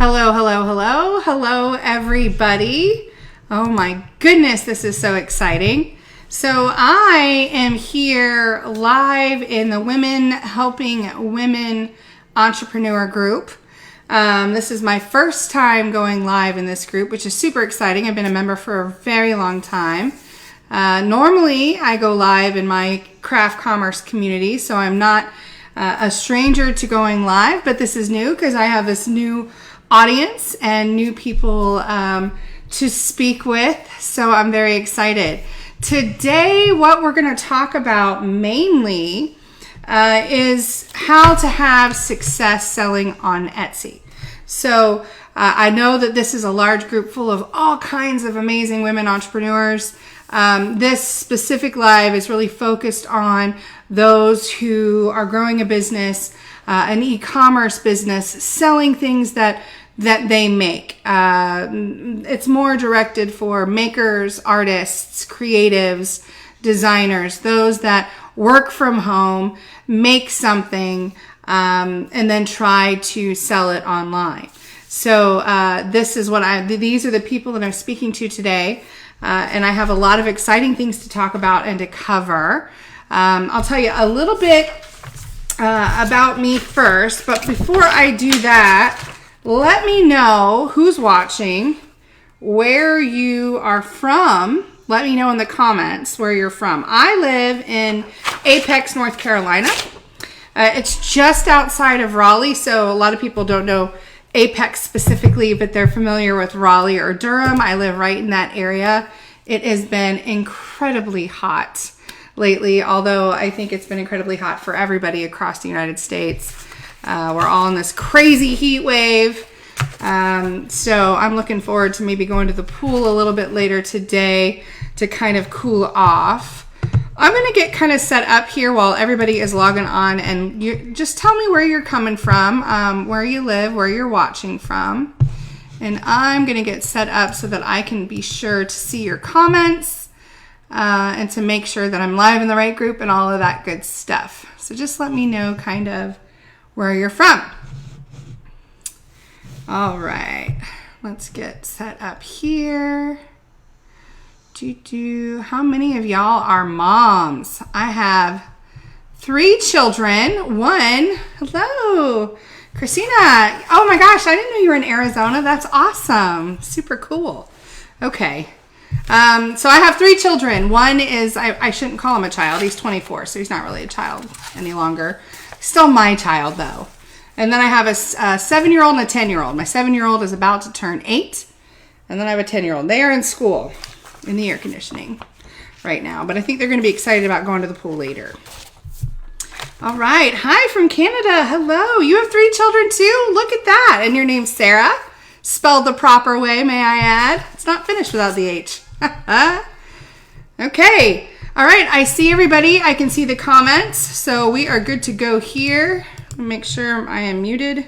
Hello, hello, hello. Hello, everybody. Oh my goodness, this is so exciting. So I am here live in the Women Helping Women Entrepreneur Group. This is my first time going live in this group, which is super exciting. I've been a member for a very long time. Normally, I go live in my craft commerce community, so I'm not a stranger to going live, but this is new because I have this new audience and new people to speak with, so I'm very excited. Today, what we're going to talk about mainly is how to have success selling on Etsy. So I know that this is a large group full of all kinds of amazing women entrepreneurs. This specific live is really focused on those who are growing a business, an e-commerce business, selling things that they make. It's more directed for makers, artists, creatives, designers, those that work from home, make something, and then try to sell it online. So these are the people that I'm speaking to today. And I have a lot of exciting things to talk about and to cover. I'll tell you a little bit about me first, but before I do that, let me know who's watching, where you are from. Let me know in the comments where you're from. I live in Apex, North Carolina. It's just outside of Raleigh, so a lot of people don't know Apex specifically, but they're familiar with Raleigh or Durham. I live right in that area. It has been incredibly hot lately, although I think it's been incredibly hot for everybody across the United States. We're all in this crazy heat wave. So I'm looking forward to maybe going to the pool a little bit later today to kind of cool off. I'm going to get kind of set up here while everybody is logging on, and you just tell me where you're coming from, where you live, where you're watching from. And I'm going to get set up so that I can be sure to see your comments and to make sure that I'm live in the right group and all of that good stuff. So just let me know kind of where you're from. All right, let's get set up here. How many of y'all are moms? I have 3 children. One, hello, Christina. Oh my gosh, I didn't know you were in Arizona. That's awesome. Super cool. Okay. So I have 3 children. One is, I shouldn't call him a child. He's 24, so he's not really a child any longer. Still my child though. And then I have a 7-year-old and a 10-year-old. My 7-year-old is about to turn 8. And then I have a 10-year-old. They are in school in the air conditioning right now, but I think they're going to be excited about going to the pool later. All right. Hi from Canada. Hello. You have 3 children too? Look at that. And your name's Sarah, spelled the proper way, may I add. It's not finished without the H. Okay. All right. I see everybody. I can see the comments. So we are good to go here. Make sure I am muted.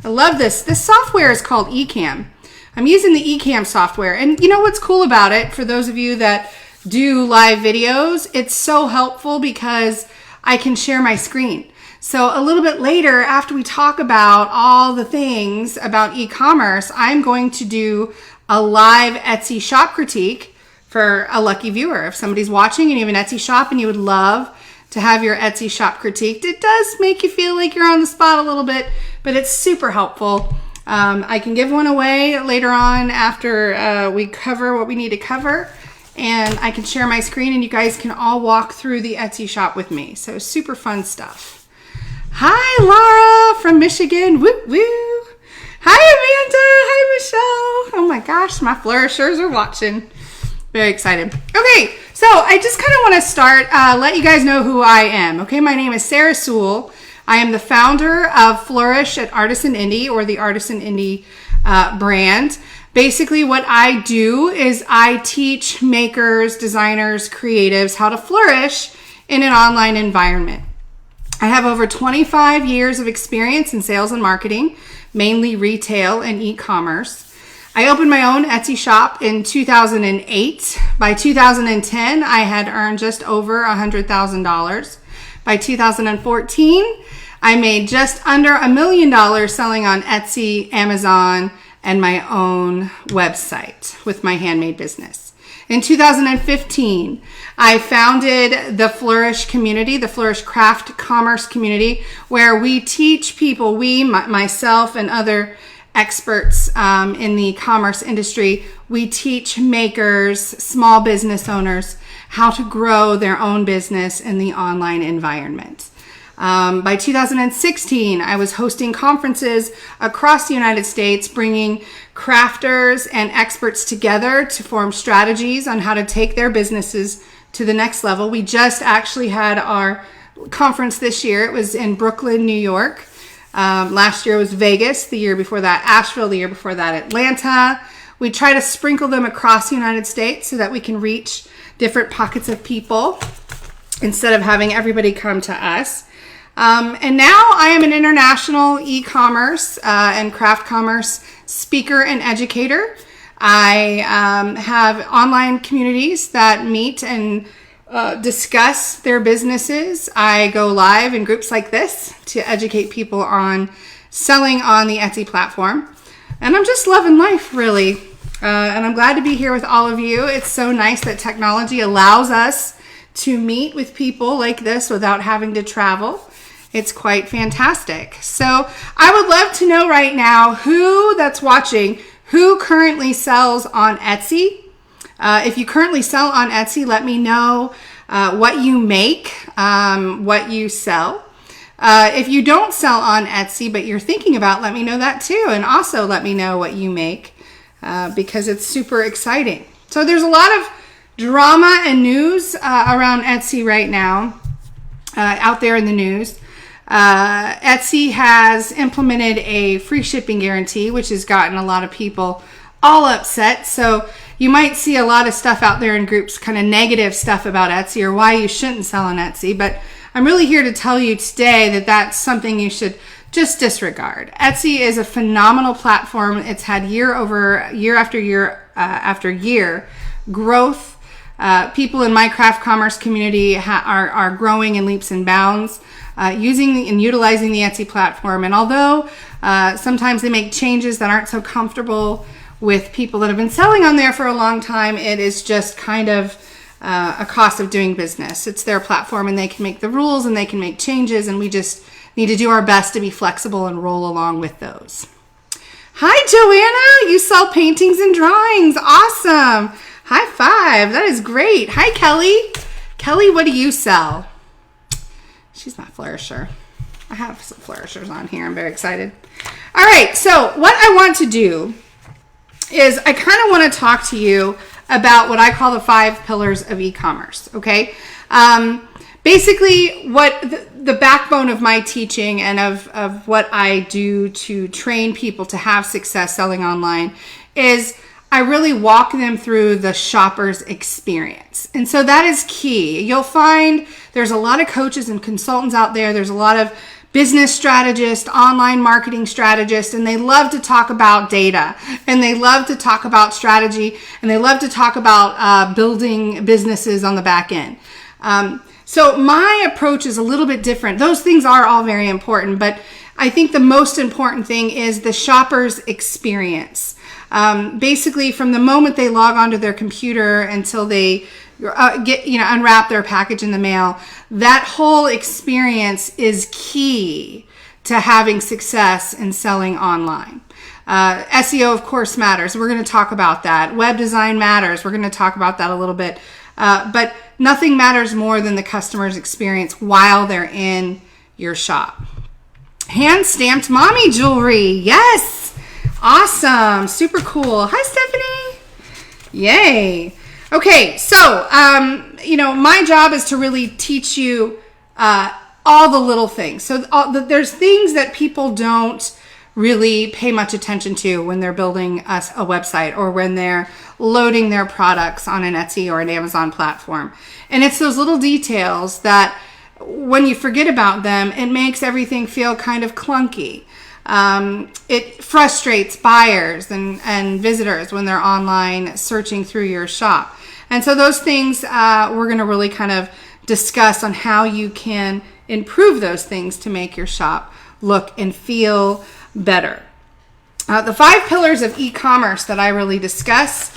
I love this. This software is called Ecamm. I'm using the Ecamm software. And you know what's cool about it, for those of you that do live videos, it's so helpful because I can share my screen. So a little bit later, after we talk about all the things about e-commerce, I'm going to do a live Etsy shop critique for a lucky viewer. If somebody's watching and you have an Etsy shop and you would love to have your Etsy shop critiqued, it does make you feel like you're on the spot a little bit, but it's super helpful. I can give one away later on after we cover what we need to cover, and I can share my screen and you guys can all walk through the Etsy shop with me. So super fun stuff. Hi, Laura from Michigan. Woo woo. Hi, Amanda. Hi, Michelle. Oh my gosh, my flourishers are watching. Very excited. Okay, so I just kind of want to start, let you guys know who I am. Okay, my name is Sarah Sewell. I am the founder of Flourish at Artisan Indie, or the Artisan Indie brand. Basically, what I do is I teach makers, designers, creatives how to flourish in an online environment. I have over 25 years of experience in sales and marketing, mainly retail and e-commerce. I opened my own Etsy shop in 2008. By 2010, I had earned just over $100,000. By 2014, I made just under $1 million selling on Etsy, Amazon, and my own website with my handmade business. In 2015, I founded the Flourish community, the Flourish Craft Commerce community, where we teach people, myself and other experts in the commerce industry, we teach makers, small business owners, how to grow their own business in the online environment. By 2016, I was hosting conferences across the United States, bringing crafters and experts together to form strategies on how to take their businesses to the next level. We just actually had our conference this year. It was in Brooklyn, New York. Last year was Vegas. The year before that, Asheville. The year before that, Atlanta. We try to sprinkle them across the United States so that we can reach different pockets of people instead of having everybody come to us. And now I am an international e-commerce and craft commerce speaker and educator. I have online communities that meet and discuss their businesses. I go live in groups like this to educate people on selling on the Etsy platform. And I'm just loving life, really. And I'm glad to be here with all of you. It's so nice that technology allows us to meet with people like this without having to travel. It's quite fantastic. So I would love to know right now who that's watching, who currently sells on Etsy. If you currently sell on Etsy, let me know what you make, what you sell. If you don't sell on Etsy, but you're thinking about, let me know that too. And also let me know what you make because it's super exciting. So there's a lot of drama and news around Etsy right now, out there in the news. Etsy has implemented a free shipping guarantee, which has gotten a lot of people all upset. So you might see a lot of stuff out there in groups, kind of negative stuff about Etsy or why you shouldn't sell on Etsy. But I'm really here to tell you today that that's something you should just disregard. Etsy is a phenomenal platform. It's had year after year growth. People in my craft commerce community are growing in leaps and bounds. Using and utilizing the Etsy platform. And although sometimes they make changes that aren't so comfortable with people that have been selling on there for a long time, it is just kind of a cost of doing business. It's their platform and they can make the rules and they can make changes, and we just need to do our best to be flexible and roll along with those. Hi, Joanna. You sell paintings and drawings. Awesome. High five. That is great. Hi, Kelly. Kelly, what do you sell? She's my flourisher. I have some flourishers on here. I'm very excited. All right. So what I want to do is I kind of want to talk to you about what I call the 5 pillars of e-commerce. Okay. Basically what the backbone of my teaching and of what I do to train people to have success selling online is I really walk them through the shopper's experience. And so that is key. You'll find there's a lot of coaches and consultants out there. There's a lot of business strategists, online marketing strategists, and they love to talk about data, and they love to talk about strategy, and they love to talk about building businesses on the back end. So my approach is a little bit different. Those things are all very important, but I think the most important thing is the shopper's experience. Basically, from the moment they log onto their computer until they unwrap their package in the mail, that whole experience is key to having success in selling online. SEO, of course, matters. We're going to talk about that. Web design matters. We're going to talk about that a little bit. But nothing matters more than the customer's experience while they're in your shop. Hand-stamped mommy jewelry. Yes. Awesome. Super cool. Hi, Stephanie. Yay. Okay. So, my job is to really teach you all the little things. So there's things that people don't really pay much attention to when they're building a website or when they're loading their products on an Etsy or an Amazon platform. And it's those little details that when you forget about them, it makes everything feel kind of clunky. It frustrates buyers and visitors when they're online searching through your shop. And so those things we're going to really kind of discuss on how you can improve those things to make your shop look and feel better. The 5 pillars of e-commerce that I really discuss,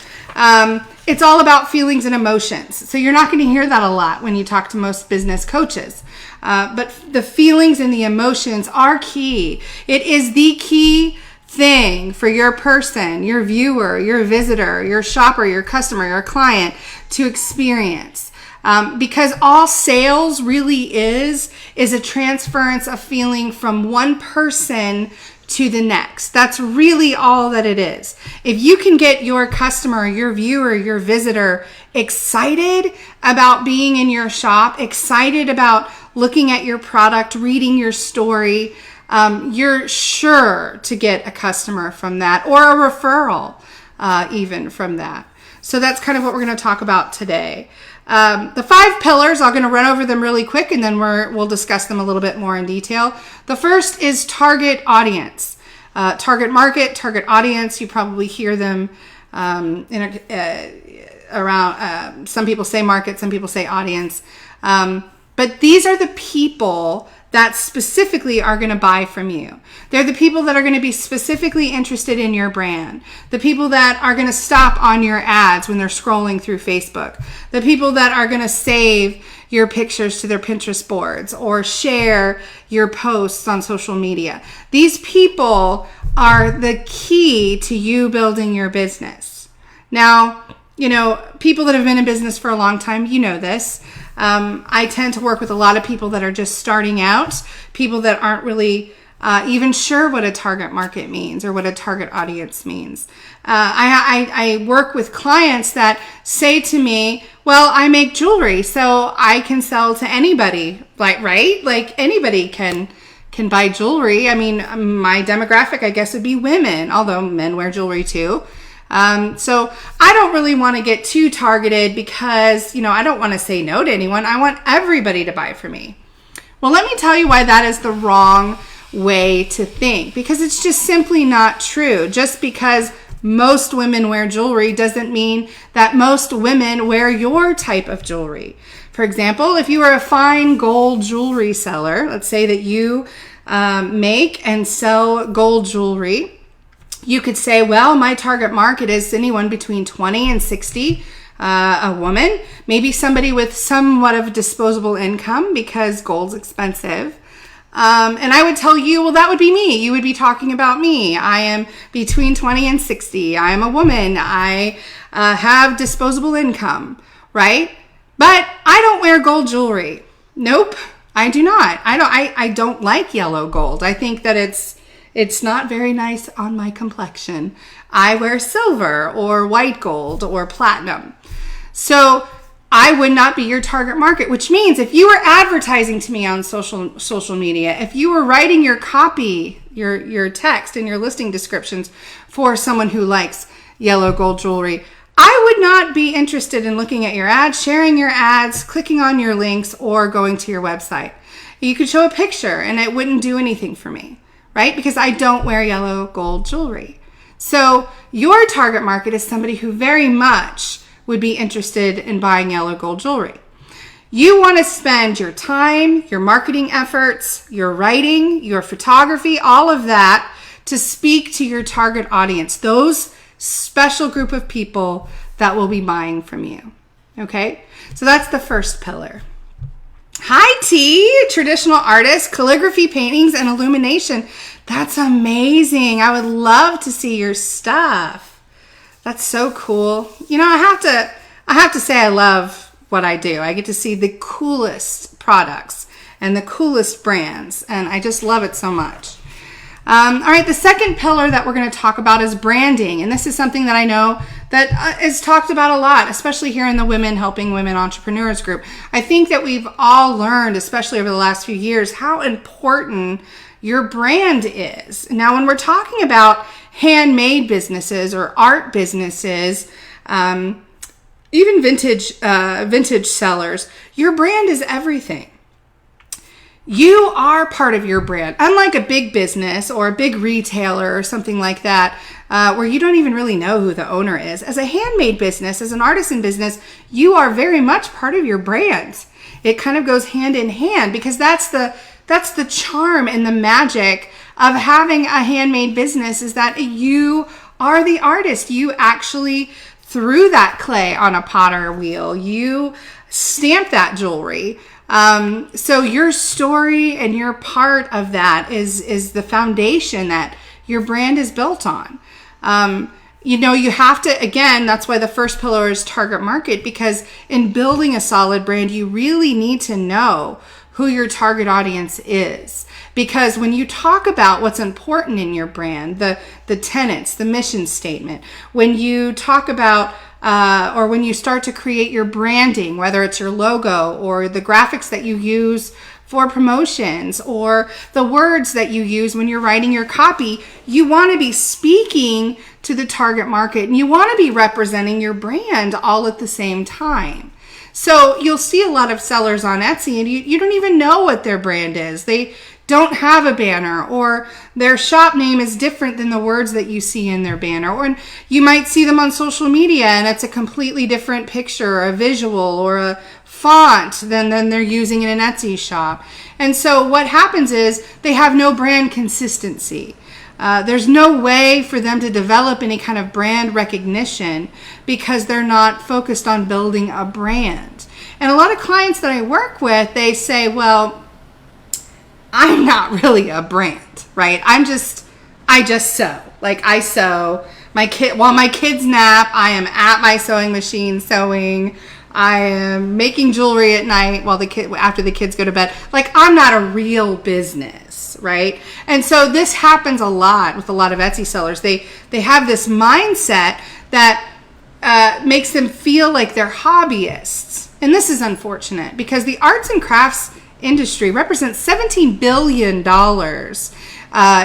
it's all about feelings and emotions. So you're not going to hear that a lot when you talk to most business coaches. But the feelings and the emotions are key. It is the key thing for your person, your viewer, your visitor, your shopper, your customer, your client to experience. Because all sales really is a transference of feeling from one person to the next. That's really all that it is. If you can get your customer, your viewer, your visitor excited about being in your shop, excited about looking at your product, reading your story, you're sure to get a customer from that, or a referral even from that. So that's kind of what we're going to talk about today. The 5 pillars, I'm going to run over them really quick, and then we'll discuss them a little bit more in detail. The first is target audience. Target market, target audience. You probably hear them around. Some people say market, some people say audience. But these are the people that specifically are going to buy from you. They're the people that are going to be specifically interested in your brand. The people that are going to stop on your ads when they're scrolling through Facebook. The people that are going to save your pictures to their Pinterest boards or share your posts on social media. These people are the key to you building your business. Now, people that have been in business for a long time, you know this. I tend to work with a lot of people that are just starting out, people that aren't really even sure what a target market means or what a target audience means. I work with clients that say to me, well, I make jewelry, so I can sell to anybody, right? Like anybody can buy jewelry. I mean, my demographic, I guess, would be women, although men wear jewelry too. So I don't really want to get too targeted because, I don't want to say no to anyone. I want everybody to buy from me. Well, let me tell you why that is the wrong way to think, because it's just simply not true. Just because most women wear jewelry doesn't mean that most women wear your type of jewelry. For example, if you are a fine gold jewelry seller, let's say that you make and sell gold jewelry, you could say, well, my target market is anyone between 20 and 60, a woman, maybe somebody with somewhat of disposable income because gold's expensive. And I would tell you, well, that would be me. You would be talking about me. I am between 20 and 60. I am a woman. I have disposable income, right? But I don't wear gold jewelry. Nope, I do not. I don't like yellow gold. I think that it's not very nice on my complexion. I wear silver or white gold or platinum. So I would not be your target market, which means if you were advertising to me on social media, if you were writing your copy, your text and your listing descriptions for someone who likes yellow gold jewelry, I would not be interested in looking at your ads, sharing your ads, clicking on your links, or going to your website. You could show a picture and it wouldn't do anything for me, right? Because I don't wear yellow gold jewelry. So your target market is somebody who very much would be interested in buying yellow gold jewelry. You want to spend your time, your marketing efforts, your writing, your photography, all of that to speak to your target audience, those special group of people that will be buying from you. Okay? So that's the first pillar. Hi, T, traditional artist, calligraphy, paintings, and illumination. That's amazing. I would love to see your stuff. That's so cool. I have to say I love what I do. I get to see the coolest products and the coolest brands, and I just love it so much. All right, the second pillar that we're going to talk about is branding, and this is something that I know that is talked about a lot, especially here in the Women Helping Women Entrepreneurs group. I think that we've all learned, especially over the last few years, how important your brand is. Now, when we're talking about handmade businesses or art businesses, even vintage sellers, your brand is everything. You are part of your brand. Unlike a big business or a big retailer or something like that, where you don't even really know who the owner is. As a handmade business, as an artisan business, you are very much part of your brand. It kind of goes hand in hand, because that's the charm and the magic of having a handmade business, is that you are the artist. You actually threw that clay on a potter wheel. You stamped that jewelry. So your story and your part of that is the foundation that your brand is built on. You have to, again, that's why the first pillar is target market, because in building a solid brand, you really need to know who your target audience is. Because when you talk about what's important in your brand, the tenets, the mission statement, when you talk about or when you start to create your branding, whether it's your logo or the graphics that you use for promotions or the words that you use when you're writing your copy, you want to be speaking to the target market, and you want to be representing your brand all at the same time. So you'll see a lot of sellers on Etsy, and you don't even know what their brand is. They don't have a banner, or their shop name is different than the words that you see in their banner. Or you might see them on social media and it's a completely different picture, or a visual, or a font than they're using in an Etsy shop. And so what happens is they have no brand consistency. There's no way for them to develop any kind of brand recognition because they're not focused on building a brand. And a lot of clients that I work with, they say, well, I'm not really a brand, right? I just sew. Like, I sew. While my kids nap, I am at my sewing machine sewing. I am making jewelry at night after the kids go to bed. Like, I'm not a real business, right? And so this happens a lot with a lot of Etsy sellers. They have this mindset that makes them feel like they're hobbyists. And this is unfortunate, because the arts and crafts industry represents $17 billion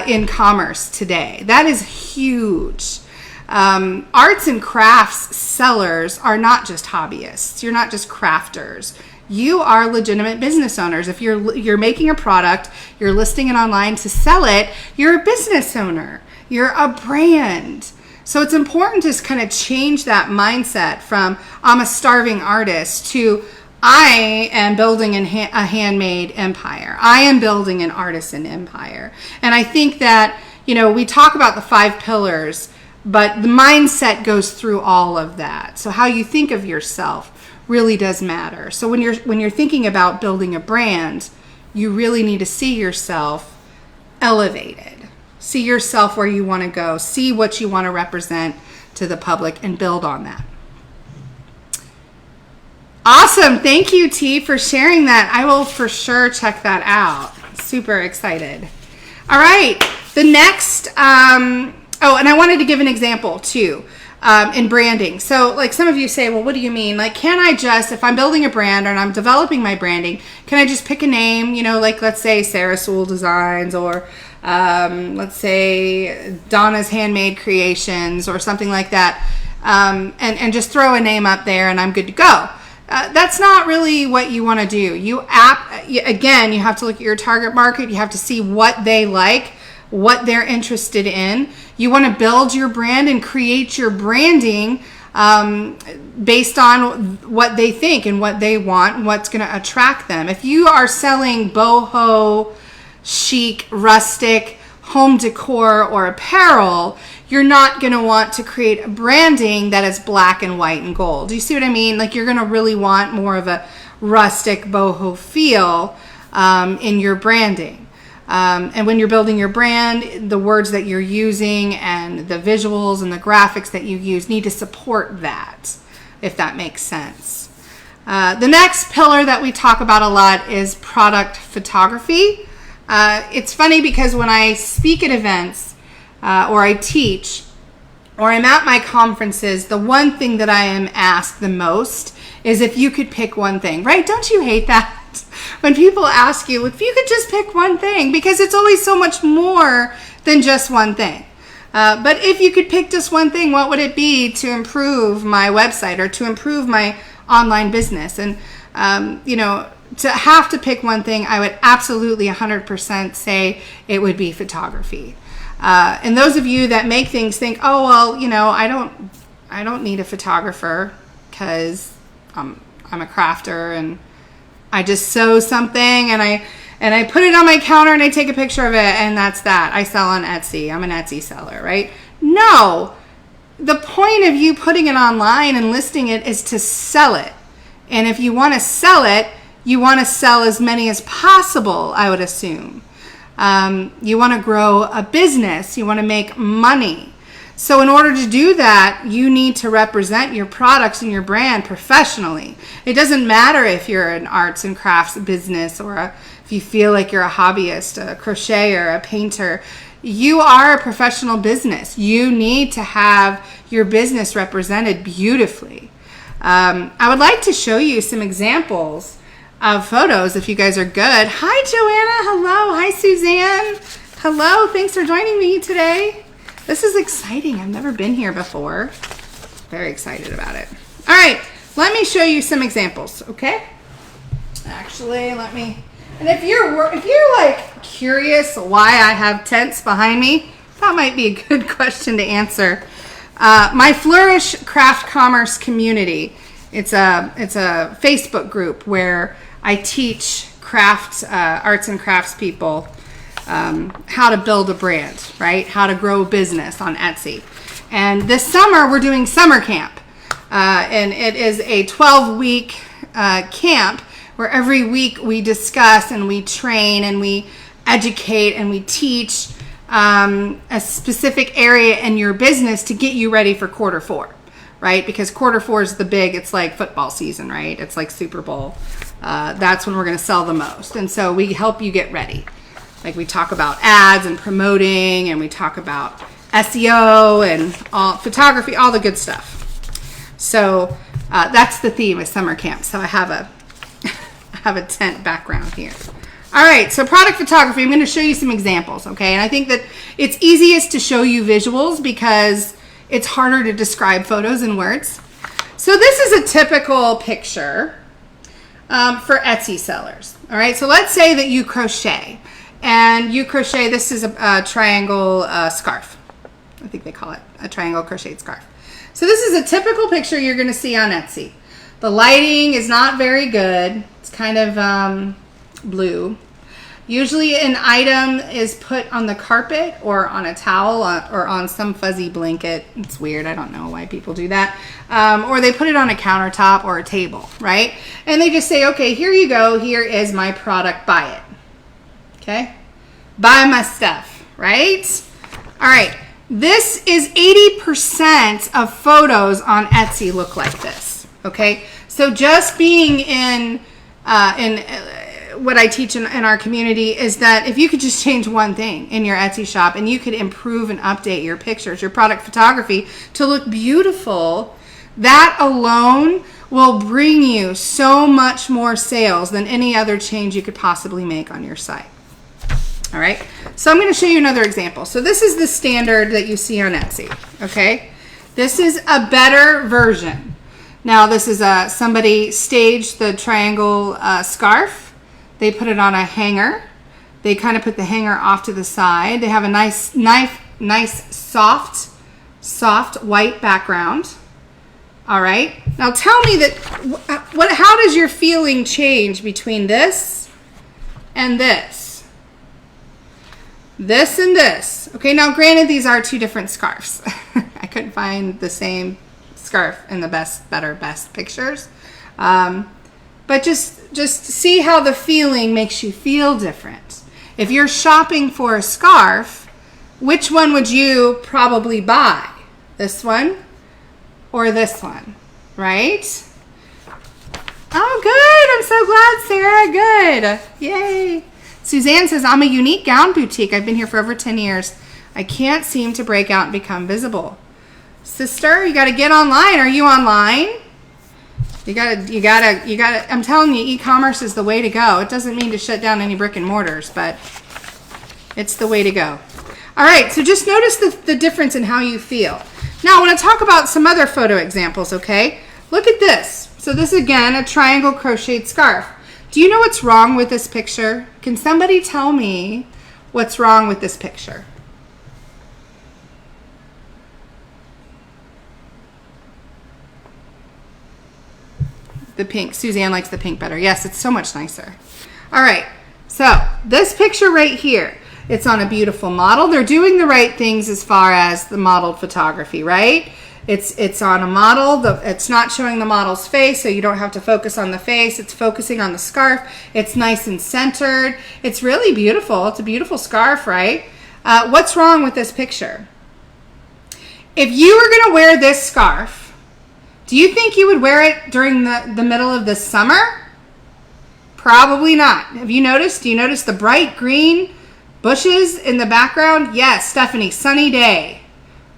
in commerce today. That is huge. Arts and crafts sellers are not just hobbyists. You're not just crafters. You are legitimate business owners. If you're making a product, you're listing it online to sell it, you're a business owner. You're a brand. So it's important to kind of change that mindset from I'm a starving artist to I am building a handmade empire. I am building an artisan empire. And I think that, we talk about the 5 pillars, but the mindset goes through all of that. So how you think of yourself really does matter. So when you're thinking about building a brand, you really need to see yourself elevated. See yourself where you want to go. See what you want to represent to the public and build on that. Awesome. Thank you, T, for sharing that. I will for sure check that out. Super excited. All right. The next, and I wanted to give an example too, in branding. So like some of you say, well, what do you mean? Like, can I just, if I'm building a brand and I'm developing my branding, can I just pick a name, like let's say Sarah Sewell Designs, or let's say Donna's Handmade Creations, or something like that, and just throw a name up there and I'm good to go. That's not really what you want to do. Again, you have to look at your target market. You have to see what they like, what they're interested in. You want to build your brand and create your branding based on what they think and what they want and what's going to attract them. If you are selling boho, chic, rustic, home decor, or apparel, you're not going to want to create a branding that is black and white and gold. Do you see what I mean? Like, you're going to really want more of a rustic boho feel in your branding. And when you're building your brand, the words that you're using and the visuals and the graphics that you use need to support that, if that makes sense. The next pillar that we talk about a lot is product photography. It's funny because when I speak at events, or I teach, or I'm at my conferences, the one thing that I am asked the most is if you could pick one thing, right? Don't you hate that? When people ask you, if you could just pick one thing, because it's always so much more than just one thing. But if you could pick just one thing, what would it be to improve my website or to improve my online business? And, to have to pick one thing, I would absolutely 100% say it would be photography. And those of you that make things think, oh, well, you know, I don't need a photographer because I'm a crafter and I just sew something and I put it on my counter and I take a picture of it and that's that. I sell on Etsy. I'm an Etsy seller, right? No. The point of you putting it online and listing it is to sell it. And if you want to sell it, you want to sell as many as possible, I would assume. You want to grow a business. You want to make money. So in order to do that, you need to represent your products and your brand professionally. It doesn't matter if you're an arts and crafts business or if you feel like you're a hobbyist, a crocheter, a painter. You are a professional business. You need to have your business represented beautifully. I would like to show you some examples of photos if you guys are good. Hi, Joanna. Hello. Hi, Suzanne. Hello. Thanks for joining me today. This is exciting. I've never been here before. Very excited about it. All right. Let me show you some examples, okay? Actually, and if you're like curious why I have tents behind me, that might be a good question to answer. My Flourish Craft Commerce community. It's a Facebook group where I teach arts and crafts people how to build a brand, right? How to grow a business on Etsy. And this summer we're doing summer camp, and it is a 12-week camp where every week we discuss and we train and we educate and we teach a specific area in your business to get you ready for quarter 4, right? Because quarter 4 is it's like football season, right? It's like Super Bowl. That's when we're going to sell the most. And so we help you get ready. Like we talk about ads and promoting, and we talk about SEO and all photography, all the good stuff. So that's the theme of summer camp. So I have a tent background here. All right, so product photography, I'm going to show you some examples, okay? And I think that it's easiest to show you visuals because it's harder to describe photos in words. So this is a typical picture for Etsy sellers, all right? So let's say that you crochet, and this is a triangle scarf. I think they call it a triangle crocheted scarf. So this is a typical picture you're going to see on Etsy. The lighting is not very good. It's kind of blue. Usually an item is put on the carpet or on a towel or on some fuzzy blanket. It's weird. I don't know why people do that. Or they put it on a countertop or a table, right? And they just say, okay, here you go. Here is my product. Buy it. Okay? Buy my stuff, right? All right. This is 80% of photos on Etsy look like this. Okay? So just being in what I teach in our community is that if you could just change one thing in your Etsy shop and you could improve and update your pictures, your product photography to look beautiful, that alone will bring you so much more sales than any other change you could possibly make on your site. All right, so I'm going to show you another example. So this is the standard that you see on Etsy, okay? This is a better version. Now this is somebody staged the triangle scarf. They put it on a hanger. They kind of put the hanger off to the side. They have a nice soft white background. All right. Now tell me how does your feeling change between this and this? This and this. Okay, now granted these are two different scarves. I couldn't find the same scarf in the best pictures. But just see how the feeling makes you feel different. If you're shopping for a scarf, which one would you probably buy? This one or this one, right? Oh, good. I'm so glad, Sarah. Good. Yay. Suzanne says, I'm a unique gown boutique. I've been here for over 10 years. I can't seem to break out and become visible. Sister, you got to get online. Are you online? You gotta, I'm telling you, e-commerce is the way to go. It doesn't mean to shut down any brick and mortars, but it's the way to go. All right, so just notice the difference in how you feel. Now, I want to talk about some other photo examples, okay? Look at this. So this, again, a triangle crocheted scarf. Do you know what's wrong with this picture? Can somebody tell me what's wrong with this picture? The pink. Suzanne likes the pink better. Yes, it's so much nicer. All right. So this picture right here, it's on a beautiful model. They're doing the right things as far as the modeled photography, right? It's on a model. It's not showing the model's face, so you don't have to focus on the face. It's focusing on the scarf. It's nice and centered. It's really beautiful. It's a beautiful scarf, right? What's wrong with this picture? If you were going to wear this scarf, do you think you would wear it during the middle of the summer? Probably not. Have you noticed? Do you notice the bright green bushes in the background? Yes, Stephanie, sunny day.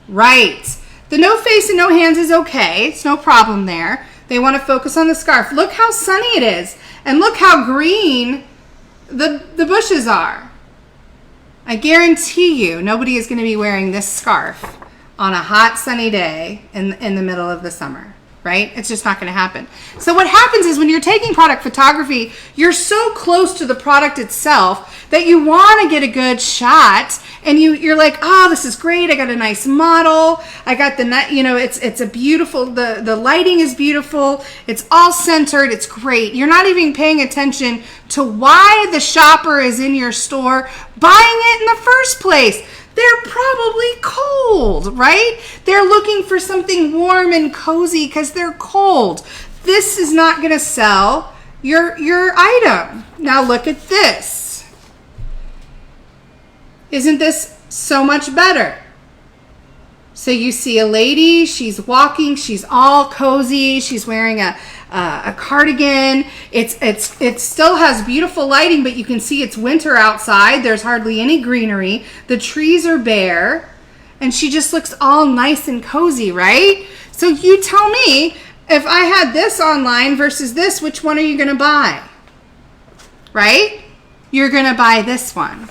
Right. The no face and no hands is okay. It's no problem there. They want to focus on the scarf. Look how sunny it is. And look how green the bushes are. I guarantee you nobody is going to be wearing this scarf on a hot sunny day in the middle of the summer. Right? It's just not going to happen. So what happens is when you're taking product photography, you're so close to the product itself that you want to get a good shot, and you're like, oh, this is great. I got a nice model. I got it's a beautiful, the lighting is beautiful. It's all centered. It's great. You're not even paying attention to why the shopper is in your store buying it in the first place. They're probably cold, right? They're looking for something warm and cozy because they're cold. This is not going to sell your item. Now look at this. Isn't this so much better? So you see a lady, she's walking, she's all cozy, she's wearing a cardigan. It still has beautiful lighting, but you can see it's winter outside. There's hardly any greenery. The trees are bare, and she just looks all nice and cozy, right? So you tell me, if I had this online versus this, which one are you going to buy? Right? You're going to buy this one.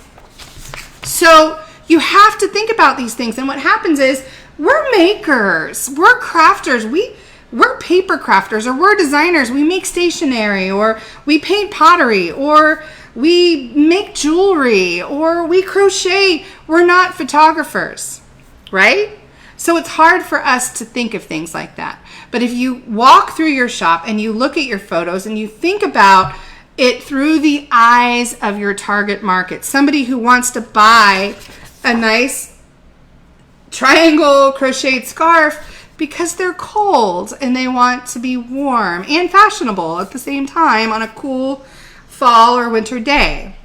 So you have to think about these things. And what happens is we're makers, we're crafters, we're paper crafters, or we're designers. We make stationery, or we paint pottery, or we make jewelry, or we crochet. We're not photographers, right? So it's hard for us to think of things like that. But if you walk through your shop and you look at your photos and you think about it through the eyes of your target market, somebody who wants to buy a nice triangle crocheted scarf because they're cold and they want to be warm and fashionable at the same time on a cool fall or winter day.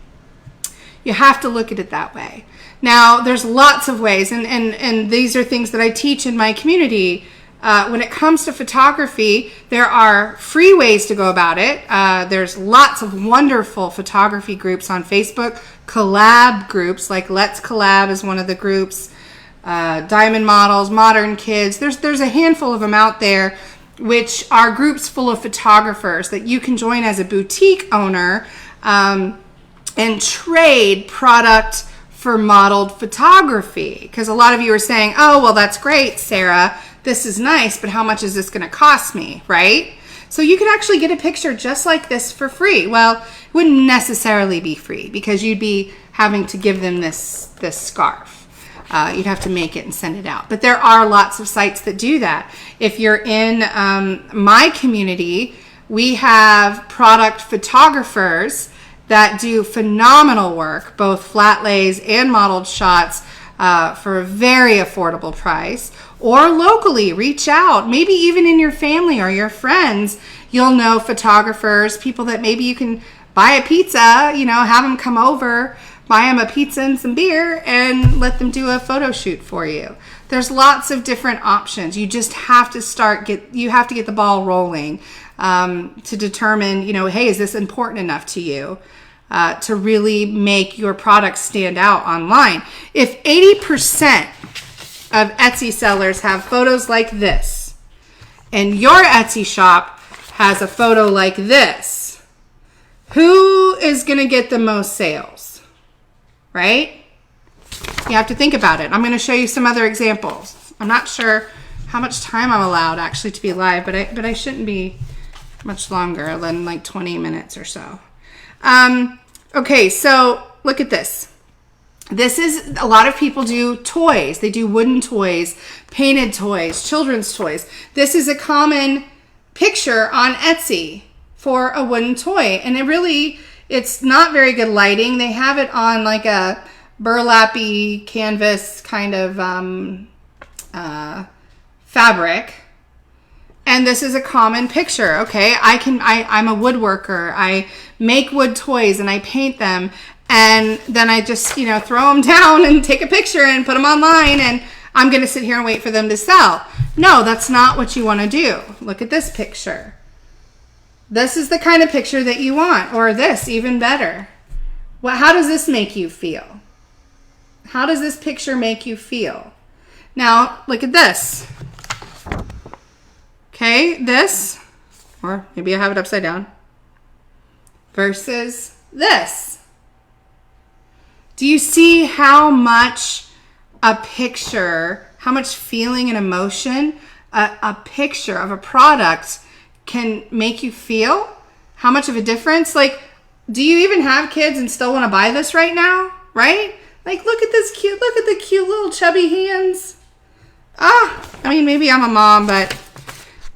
You have to look at it that way. Now, there's lots of ways, and these are things that I teach in my community. When it comes to photography, there are free ways to go about it. There's lots of wonderful photography groups on Facebook, collab groups, like Let's Collab is one of the groups, Diamond Models, Modern Kids. There's a handful of them out there, which are groups full of photographers that you can join as a boutique owner and trade product for modeled photography. Because a lot of you are saying, oh, well, that's great, Sarah. This is nice, but how much is this going to cost me, right? So you can actually get a picture just like this for free. Well, it wouldn't necessarily be free because you'd be having to give them this scarf. You'd have to make it and send it out. But there are lots of sites that do that. If you're in my community, we have product photographers that do phenomenal work, both flat lays and modeled shots for a very affordable price. Or locally, reach out. Maybe even in your family or your friends, you'll know photographers, people that maybe you can buy a pizza, have them come over, buy them a pizza and some beer, and let them do a photo shoot for you. There's lots of different options. You just have to you have to get the ball rolling to determine, hey, is this important enough to you to really make your product stand out online? If 80% of Etsy sellers have photos like this, and your Etsy shop has a photo like this, who is going to get the most sales, right? You have to think about it. I'm going to show you some other examples. I'm not sure how much time I'm allowed actually to be live, but I shouldn't be much longer than like 20 minutes or so. Okay, so look at this. This is, a lot of people do toys. They do wooden toys, painted toys, children's toys. This is a common picture on Etsy for a wooden toy. And it's not very good lighting. They have it on like a burlappy canvas kind of fabric. And this is a common picture. Okay, I'm a woodworker. I make wood toys and I paint them. And then I just, throw them down and take a picture and put them online, and I'm going to sit here and wait for them to sell. No, that's not what you want to do. Look at this picture. This is the kind of picture that you want, or this, even better. How does this make you feel? How does this picture make you feel? Now, look at this. Okay, this, or maybe I have it upside down, versus this. Do you see how much a picture, how much feeling and emotion a picture of a product can make you feel? How much of a difference? Like, do you even have kids and still want to buy this right now? Right? Like, look at the cute little chubby hands. Maybe I'm a mom, but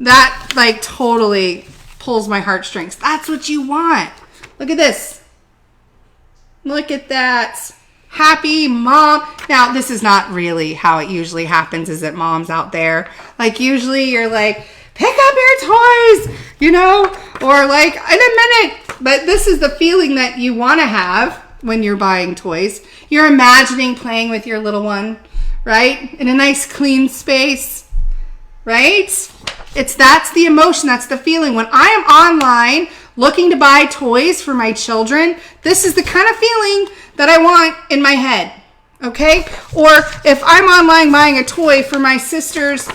that like totally pulls my heartstrings. That's what you want. Look at this. Look at that. Happy mom. Now, this is not really how it usually happens, is it, moms out there? Like, usually you're like, pick up your toys, or like, in a minute. But this is the feeling that you want to have when you're buying toys. You're imagining playing with your little one, right? In a nice, clean space, right? That's the emotion. That's the feeling. When I am online looking to buy toys for my children, this is the kind of feeling that I want in my head, okay? Or if I'm online buying a toy for my sister's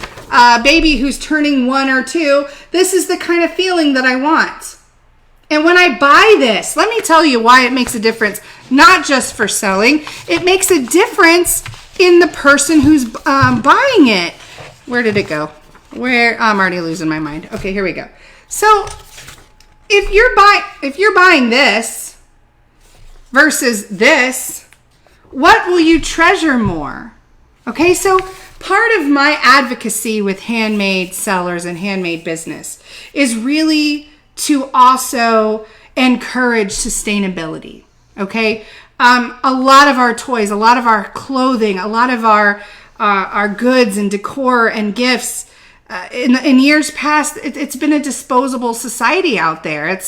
baby who's turning 1 or 2, this is the kind of feeling that I want. And when I buy this, let me tell you why it makes a difference, not just for selling. It makes a difference in the person who's buying it. Where did it go? I'm already losing my mind. Okay, here we go. So if you're buying this versus this, what will you treasure more? Okay, so part of my advocacy with handmade sellers and handmade business is really to also encourage sustainability. Okay, a lot of our toys, a lot of our clothing, a lot of our goods and decor and gifts. In years past, it's been a disposable society out there.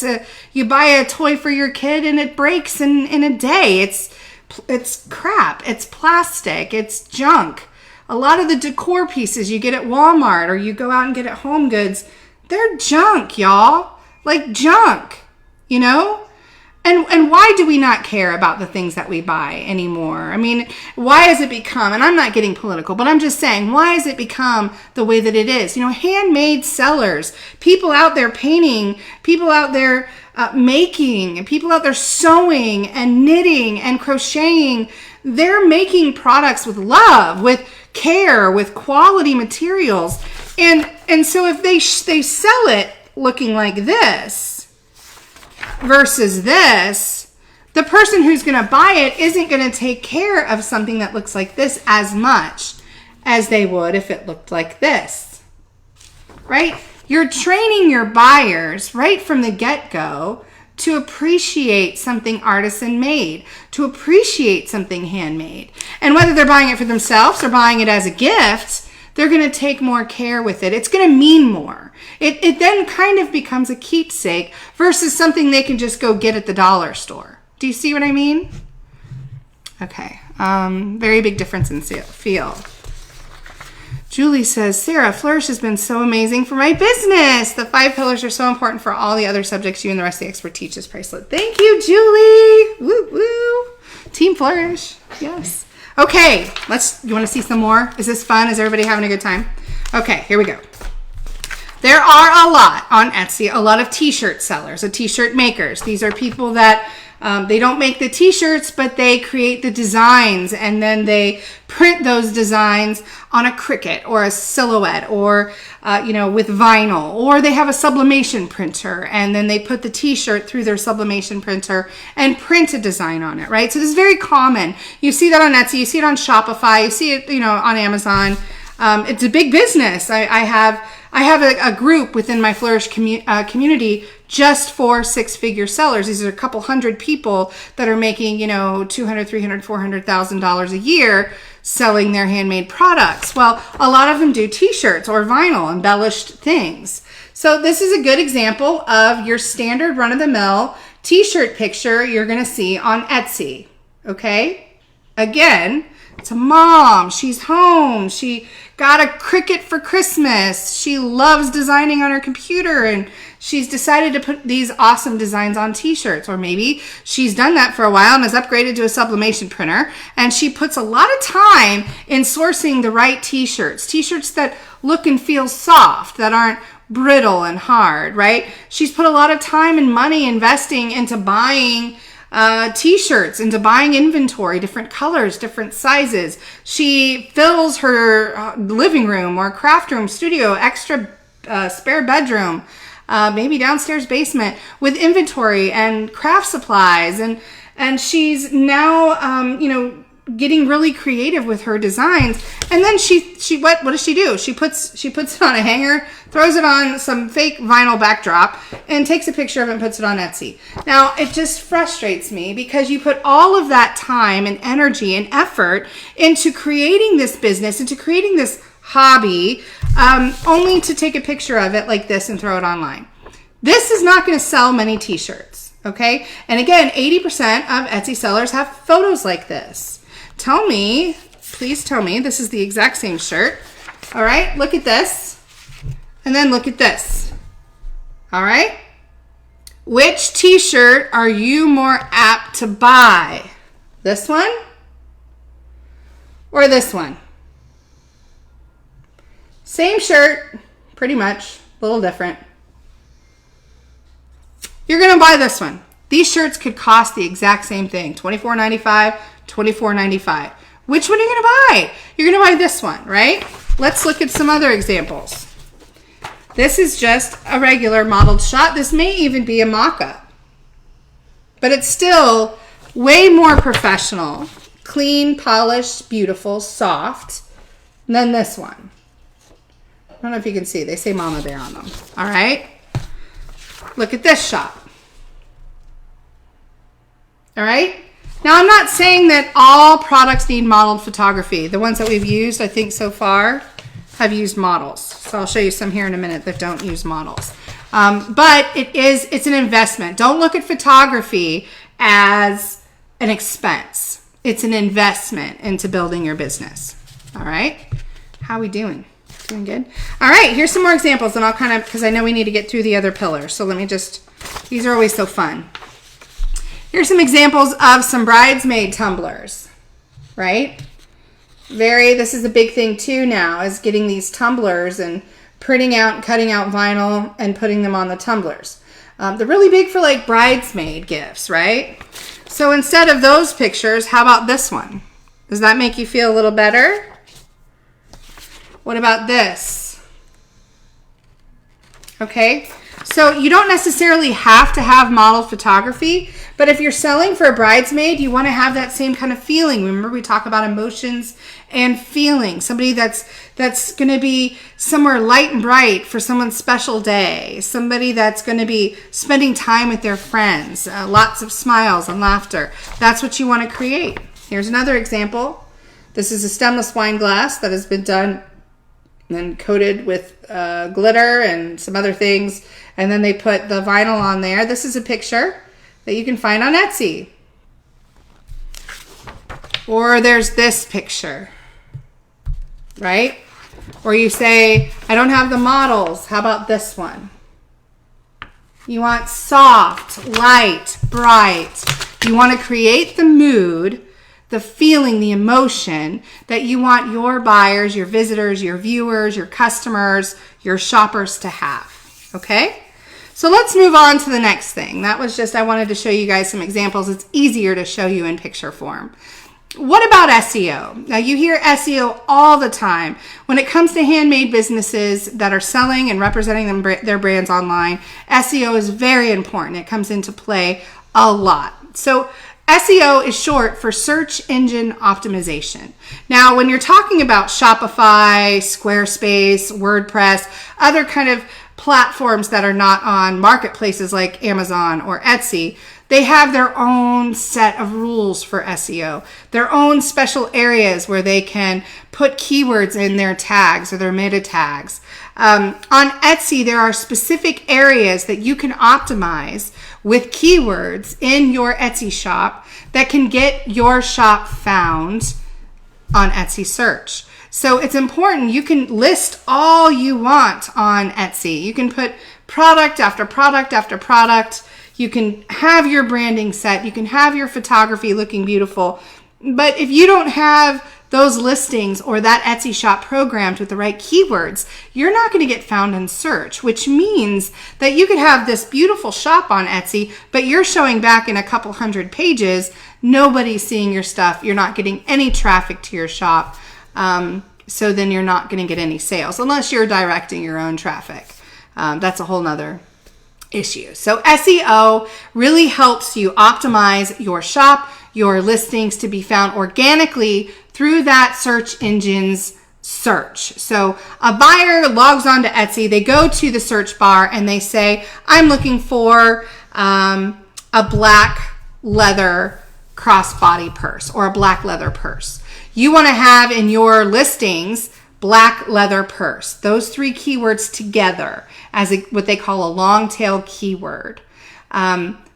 You buy a toy for your kid and it breaks in a day. It's crap. It's plastic. It's junk. A lot of the decor pieces you get at Walmart or you go out and get at Home Goods, they're junk, y'all. Like junk, And why do we not care about the things that we buy anymore? I mean, why has it become, and I'm not getting political, but I'm just saying, why has it become the way that it is? Handmade sellers, people out there painting, people out there making, people out there sewing and knitting and crocheting. They're making products with love, with care, with quality materials. And so if they sell it looking like this, versus this, the person who's going to buy it isn't going to take care of something that looks like this as much as they would if it looked like this, right? You're training your buyers right from the get-go to appreciate something artisan made, to appreciate something handmade. And whether they're buying it for themselves or buying it as a gift, they're going to take more care with it. It's going to mean more. It then kind of becomes a keepsake versus something they can just go get at the dollar store. Do you see what I mean? Okay. Very big difference in feel. Julie says, Sarah, Flourish has been so amazing for my business. The 5 pillars are so important for all the other subjects you and the rest of the expert teach is priceless. Thank you, Julie. Woo, woo. Team Flourish. Yes. Okay, you want to see some more? Is this fun? Is everybody having a good time? Okay, here we go. There are a lot on Etsy, a lot of t-shirt sellers, t-shirt makers. These are people that They don't make the t-shirts, but they create the designs, and then they print those designs on a Cricut or a Silhouette, or with vinyl, or they have a sublimation printer, and then they put the t-shirt through their sublimation printer and print a design on it, right? So this is very common. You see that on Etsy, you see it on Shopify, you see it, on Amazon. It's a big business. I have a group within my Flourish community just for six-figure sellers. These are a couple hundred people that are making, $200,000, $300,000, $400,000 a year selling their handmade products. Well, a lot of them do t-shirts or vinyl embellished things. So this is a good example of your standard run-of-the-mill t-shirt picture you're going to see on Etsy. Okay? Again, it's a mom. She's home. She got a Cricut for Christmas. She loves designing on her computer, and she's decided to put these awesome designs on t-shirts. Or maybe she's done that for a while and has upgraded to a sublimation printer, and she puts a lot of time in sourcing the right t-shirts that look and feel soft, that aren't brittle and hard, right? She's put a lot of time and money investing into buying t-shirts, into buying inventory, different colors, different sizes. She fills her living room or craft room, studio, extra spare bedroom, maybe downstairs basement with inventory and craft supplies, and she's now getting really creative with her designs. And then what does she do? She puts it on a hanger, throws it on some fake vinyl backdrop, and takes a picture of it and puts it on Etsy. Now, it just frustrates me because you put all of that time and energy and effort into creating this business, into creating this hobby, only to take a picture of it like this and throw it online. This is not going to sell many t-shirts, okay? And again, 80% of Etsy sellers have photos like this. Please tell me this is the exact same shirt. All right, look at this. And then look at this. All right? Which t-shirt are you more apt to buy? This one or this one? Same shirt, pretty much, a little different. You're going to buy this one. These shirts could cost the exact same thing, $24.95, $24.95. Which one are you going to buy? You're going to buy this one, right? Let's look at some other examples. This is just a regular modeled shot. This may even be a mock-up, but it's still way more professional, clean, polished, beautiful, soft than this one. I don't know if you can see. They say Mama Bear on them. All right? Look at this shot. All right? Now, I'm not saying that all products need modeled photography. The ones that we've used, I think, so far have used models. So I'll show you some here in a minute that don't use models. But it's an investment. Don't look at photography as an expense. It's an investment into building your business. All right? How are we doing? Doing good? All right, here's some more examples, and I'll because I know we need to get through the other pillars. So let me these are always so fun. Here's some examples of some bridesmaid tumblers, right? This is a big thing too now, is getting these tumblers and printing out, cutting out vinyl and putting them on the tumblers. They're really big for like bridesmaid gifts, right? So instead of those pictures, how about this one? Does that make you feel a little better? What about this? Okay, so you don't necessarily have to have model photography, but if you're selling for a bridesmaid, you want to have that same kind of feeling. Remember, we talk about emotions and feeling. Somebody that's going to be somewhere light and bright for someone's special day. Somebody that's going to be spending time with their friends. Lots of smiles and laughter. That's what you want to create. Here's another example. This is a stemless wine glass that has been done and coated with glitter and some other things, and then they put the vinyl on there. This is a picture that you can find on Etsy. Or there's this picture, right? Or you say, I don't have the models. How about this one? You want soft, light, bright. You want to create the mood, the feeling, the emotion that you want your buyers, your visitors, your viewers, your customers, your shoppers to have. Okay? So let's move on to the next thing. That was just, I wanted to show you guys some examples. It's easier to show you in picture form. What about SEO? Now you hear SEO all the time. When it comes to handmade businesses that are selling and representing their brands online, SEO is very important. It comes into play a lot. So SEO is short for search engine optimization. Now, when you're talking about Shopify, Squarespace, WordPress, other kind of platforms that are not on marketplaces like Amazon or Etsy, they have their own set of rules for SEO, their own special areas where they can put keywords in their tags or their meta tags. On Etsy, there are specific areas that you can optimize with keywords in your Etsy shop that can get your shop found on Etsy search. So it's important. You can list all you want on Etsy. You can put product after product after product. You can have your branding set. You can have your photography looking beautiful. But if you don't have those listings or that Etsy shop programmed with the right keywords, you're not going to get found in search, which means that you could have this beautiful shop on Etsy, but you're showing back in a couple hundred pages. Nobody's seeing your stuff. You're not getting any traffic to your shop. So then you're not going to get any sales unless you're directing your own traffic. That's a whole nother issue. So SEO really helps you optimize your shop, your listings to be found organically through that search engine's search. So a buyer logs on to Etsy, they go to the search bar and they say, I'm looking for a black leather crossbody purse or a black leather purse. You want to have in your listings black leather purse. Those three keywords together as what they call a long tail keyword.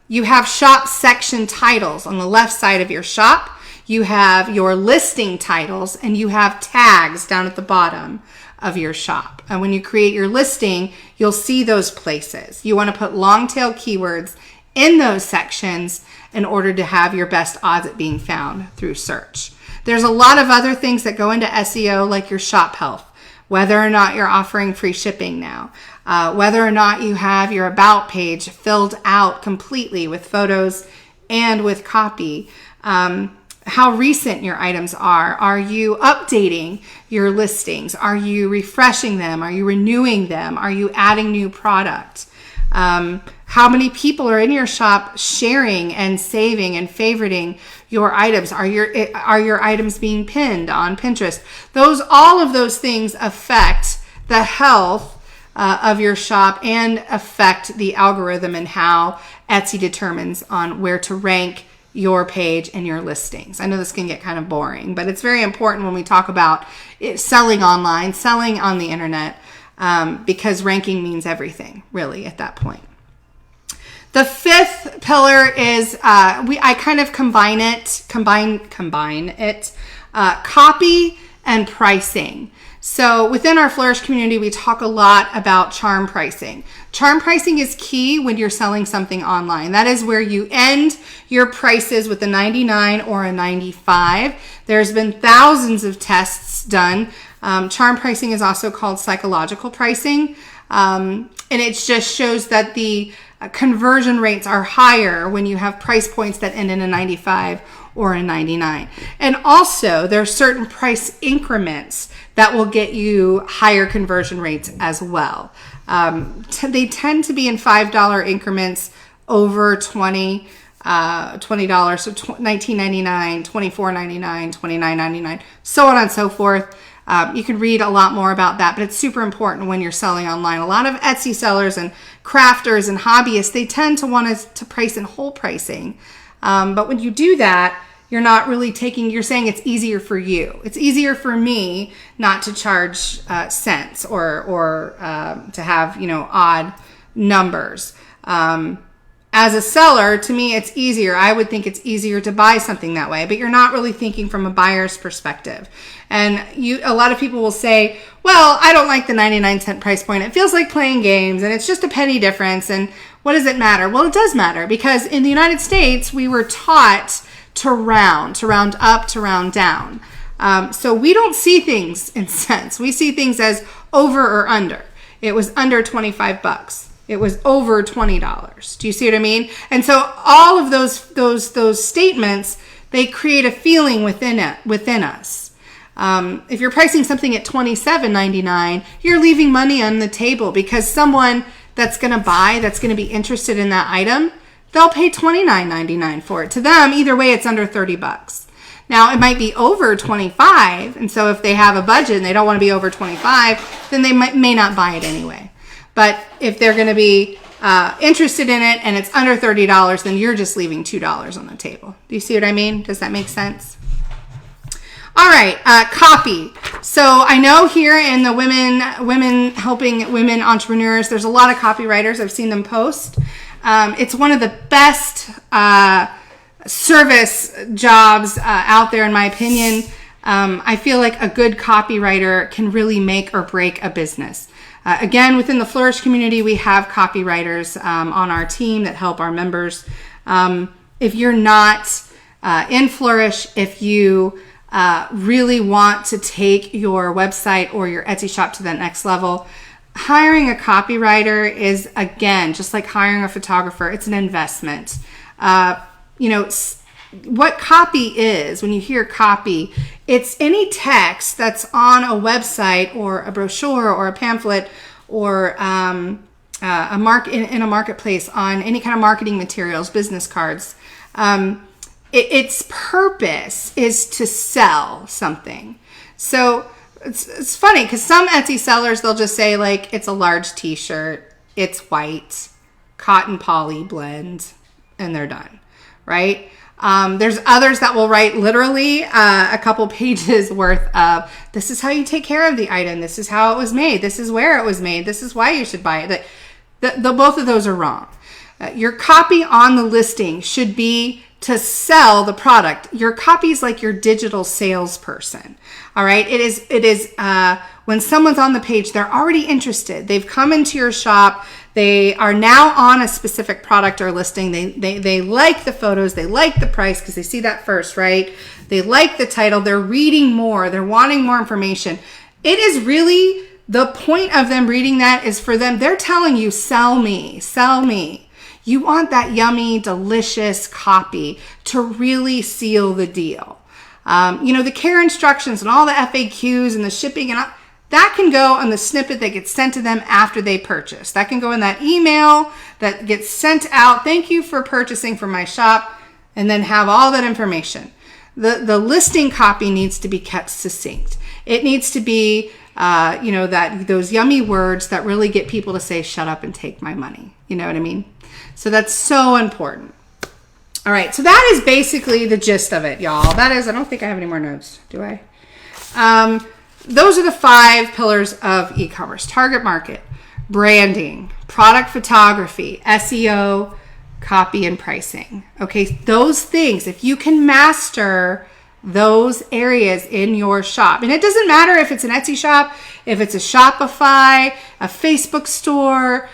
You have shop section titles on the left side of your shop. You have your listing titles and you have tags down at the bottom of your shop. And when you create your listing, you'll see those places. You want to put long tail keywords in those sections in order to have your best odds at being found through search. There's a lot of other things that go into SEO, like your shop health, whether or not you're offering free shipping now, whether or not you have your about page filled out completely with photos and with copy, how recent your items are. Are you updating your listings? Are you refreshing them? Are you renewing them? Are you adding new product? How many people are in your shop sharing and saving and favoriting your items? Are your items being pinned on Pinterest? All of those things affect the health of your shop and affect the algorithm and how Etsy determines on where to rank your page and your listings. I know this can get kind of boring, but it's very important when we talk about selling online, selling on the internet, because ranking means everything, really, at that point. The fifth pillar is I kind of combine it, copy and pricing. So within our Flourish community, we talk a lot about charm pricing. Charm pricing is key when you're selling something online. That is where you end your prices with a 99 or a 95. There's been thousands of tests done. Charm pricing is also called psychological pricing. And it just shows that the conversion rates are higher when you have price points that end in a 95 or a 99. And also there are certain price increments that will get you higher conversion rates as well. They tend to be in $5 increments over $20, so $19.99, $24.99, $29.99, so on and so forth. You can read a lot more about that, but it's super important when you're selling online. A lot of Etsy sellers and crafters and hobbyists, they tend to want to price in whole pricing. But when you do that, you're not really you're saying it's easier for you. It's easier for me not to charge cents or to have, odd numbers. As a seller, to me, it's easier. I would think it's easier to buy something that way, but you're not really thinking from a buyer's perspective. And a lot of people will say, well, I don't like the 99-cent price point. It feels like playing games and it's just a penny difference. And what does it matter? Well, it does matter because in the United States, we were taught to round up, to round down. So we don't see things in cents. We see things as over or under. It was under $25. It was over $20. Do you see what I mean? And so all of those statements, they create a feeling within us. If you're pricing something at $27.99, you're leaving money on the table because someone that's going to buy, that's going to be interested in that item, they'll pay $29.99 for it. To them, either way, it's under $30. Now, it might be over $25, and so if they have a budget and they don't want to be over $25, then they may not buy it anyway. But if they're going to be interested in it and it's under $30, then you're just leaving $2 on the table. Do you see what I mean? Does that make sense? All right, copy. So I know here in the women helping women entrepreneurs, there's a lot of copywriters. I've seen them post. It's one of the best service jobs out there, in my opinion. I feel like a good copywriter can really make or break a business. Again, within the Flourish community, we have copywriters on our team that help our members. If you're not in Flourish, if you really want to take your website or your Etsy shop to that next level, hiring a copywriter is, again, just like hiring a photographer, it's an investment. What copy is, when you hear copy, it's any text that's on a website or a brochure or a pamphlet or in a marketplace on any kind of marketing materials, business cards. Its purpose is to sell something. So it's funny because some Etsy sellers, they'll just say like, it's a large t-shirt, it's white, cotton poly blend, and they're done, right? There's others that will write literally a couple pages worth of, this is how you take care of the item, this is how it was made, this is where it was made, this is why you should buy it. Both of those are wrong. Your copy on the listing should be to sell the product. Your copy is like your digital salesperson. All right. It is when someone's on the page, they're already interested. They've come into your shop. They are now on a specific product or listing. They like the photos. They like the price because they see that first, right? They like the title. They're reading more. They're wanting more information. It is really the point of them reading that is for them. They're telling you, sell me, sell me. You want that yummy, delicious copy to really seal the deal. The care instructions and all the FAQs and the shipping and all, that can go on the snippet that gets sent to them after they purchase. That can go in that email that gets sent out. Thank you for purchasing from my shop, and then have all that information. The listing copy needs to be kept succinct. It needs to be, those yummy words that really get people to say, shut up and take my money. You know what I mean? So that's so important. All right. So that is basically the gist of it, y'all. That is, I don't think I have any more notes. Do I? Those are the 5 pillars of e-commerce: target market, branding, product photography, SEO, copy, and pricing. Okay. Those things, if you can master those areas in your shop, and it doesn't matter if it's an Etsy shop, if it's a Shopify, a Facebook store,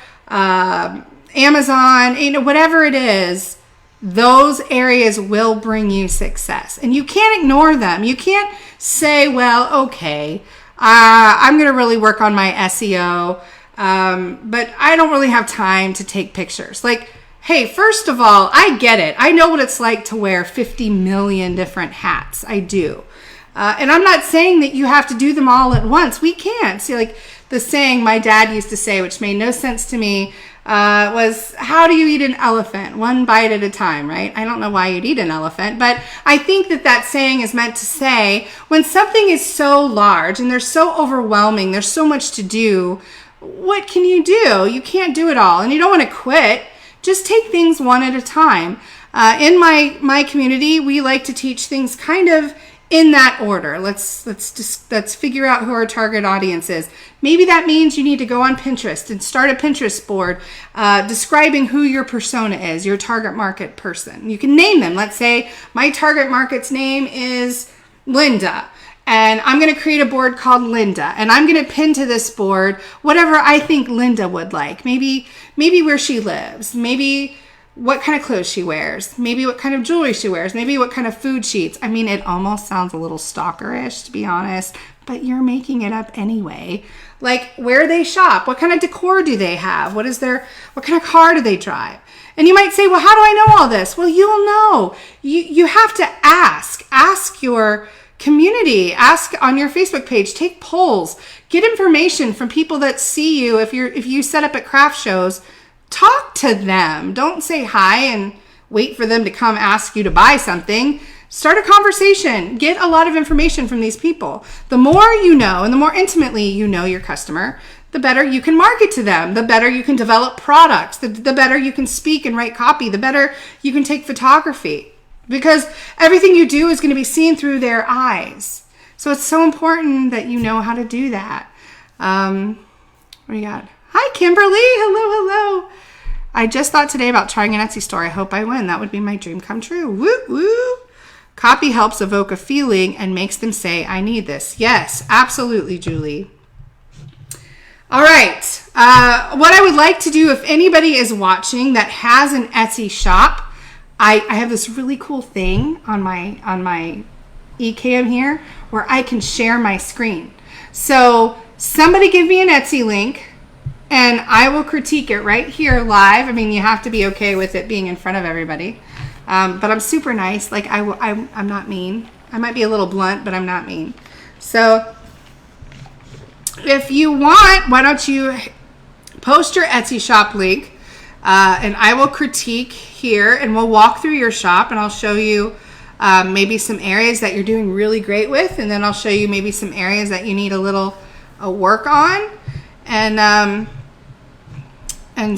Amazon, whatever it is, those areas will bring you success. And you can't ignore them. You can't say, well, okay, I'm going to really work on my SEO, but I don't really have time to take pictures. Like, hey, first of all, I get it. I know what it's like to wear 50 million different hats. I do. And I'm not saying that you have to do them all at once. We can't. See, like the saying my dad used to say, which made no sense to me, was, how do you eat an elephant? One bite at a time, right? I don't know why you'd eat an elephant, but I think that saying is meant to say, when something is so large and they're so overwhelming, there's so much to do, what can you do? You can't do it all, and you don't want to quit. Just take things one at a time. In my community, we like to teach things kind of in that order. Let's figure out who our target audience is. Maybe that means you need to go on Pinterest and start a Pinterest board describing who your persona is, your target market person. You can name them. Let's say my target market's name is Linda, and I'm going to create a board called Linda, and I'm going to pin to this board whatever I think Linda would like. Maybe where she lives, maybe what kind of clothes she wears, maybe what kind of jewelry she wears, maybe what kind of food she eats. I mean, it almost sounds a little stalkerish, to be honest, but you're making it up anyway. Like, where they shop, what kind of decor do they have? What kind of car do they drive? And you might say, well, how do I know all this? Well, you'll know. You have to ask. Ask your community. Ask on your Facebook page. Take polls. Get information from people that see you. If you set up at craft shows, talk to them. Don't say hi and wait for them to come ask you to buy something. Start a conversation. Get a lot of information from these people. The more you know and the more intimately you know your customer, the better you can market to them, the better you can develop products, the better you can speak and write copy, the better you can take photography, because everything you do is going to be seen through their eyes. So it's so important that you know how to do that. What do you got? Hi, Kimberly. Hello. I just thought today about trying an Etsy store. I hope I win. That would be my dream come true. Woo, woo. Copy helps evoke a feeling and makes them say, I need this. Yes, absolutely, Julie. All right. What I would like to do, if anybody is watching that has an Etsy shop, I have this really cool thing on my eCam here where I can share my screen. So somebody give me an Etsy link and I will critique it right here live. I mean, you have to be okay with it being in front of everybody. But I'm super nice. Like, I'm not mean. I might be a little blunt, but I'm not mean. So if you want, why don't you post your Etsy shop link, and I will critique here, and we'll walk through your shop, and I'll show you maybe some areas that you're doing really great with, and then I'll show you maybe some areas that you need a little work on, and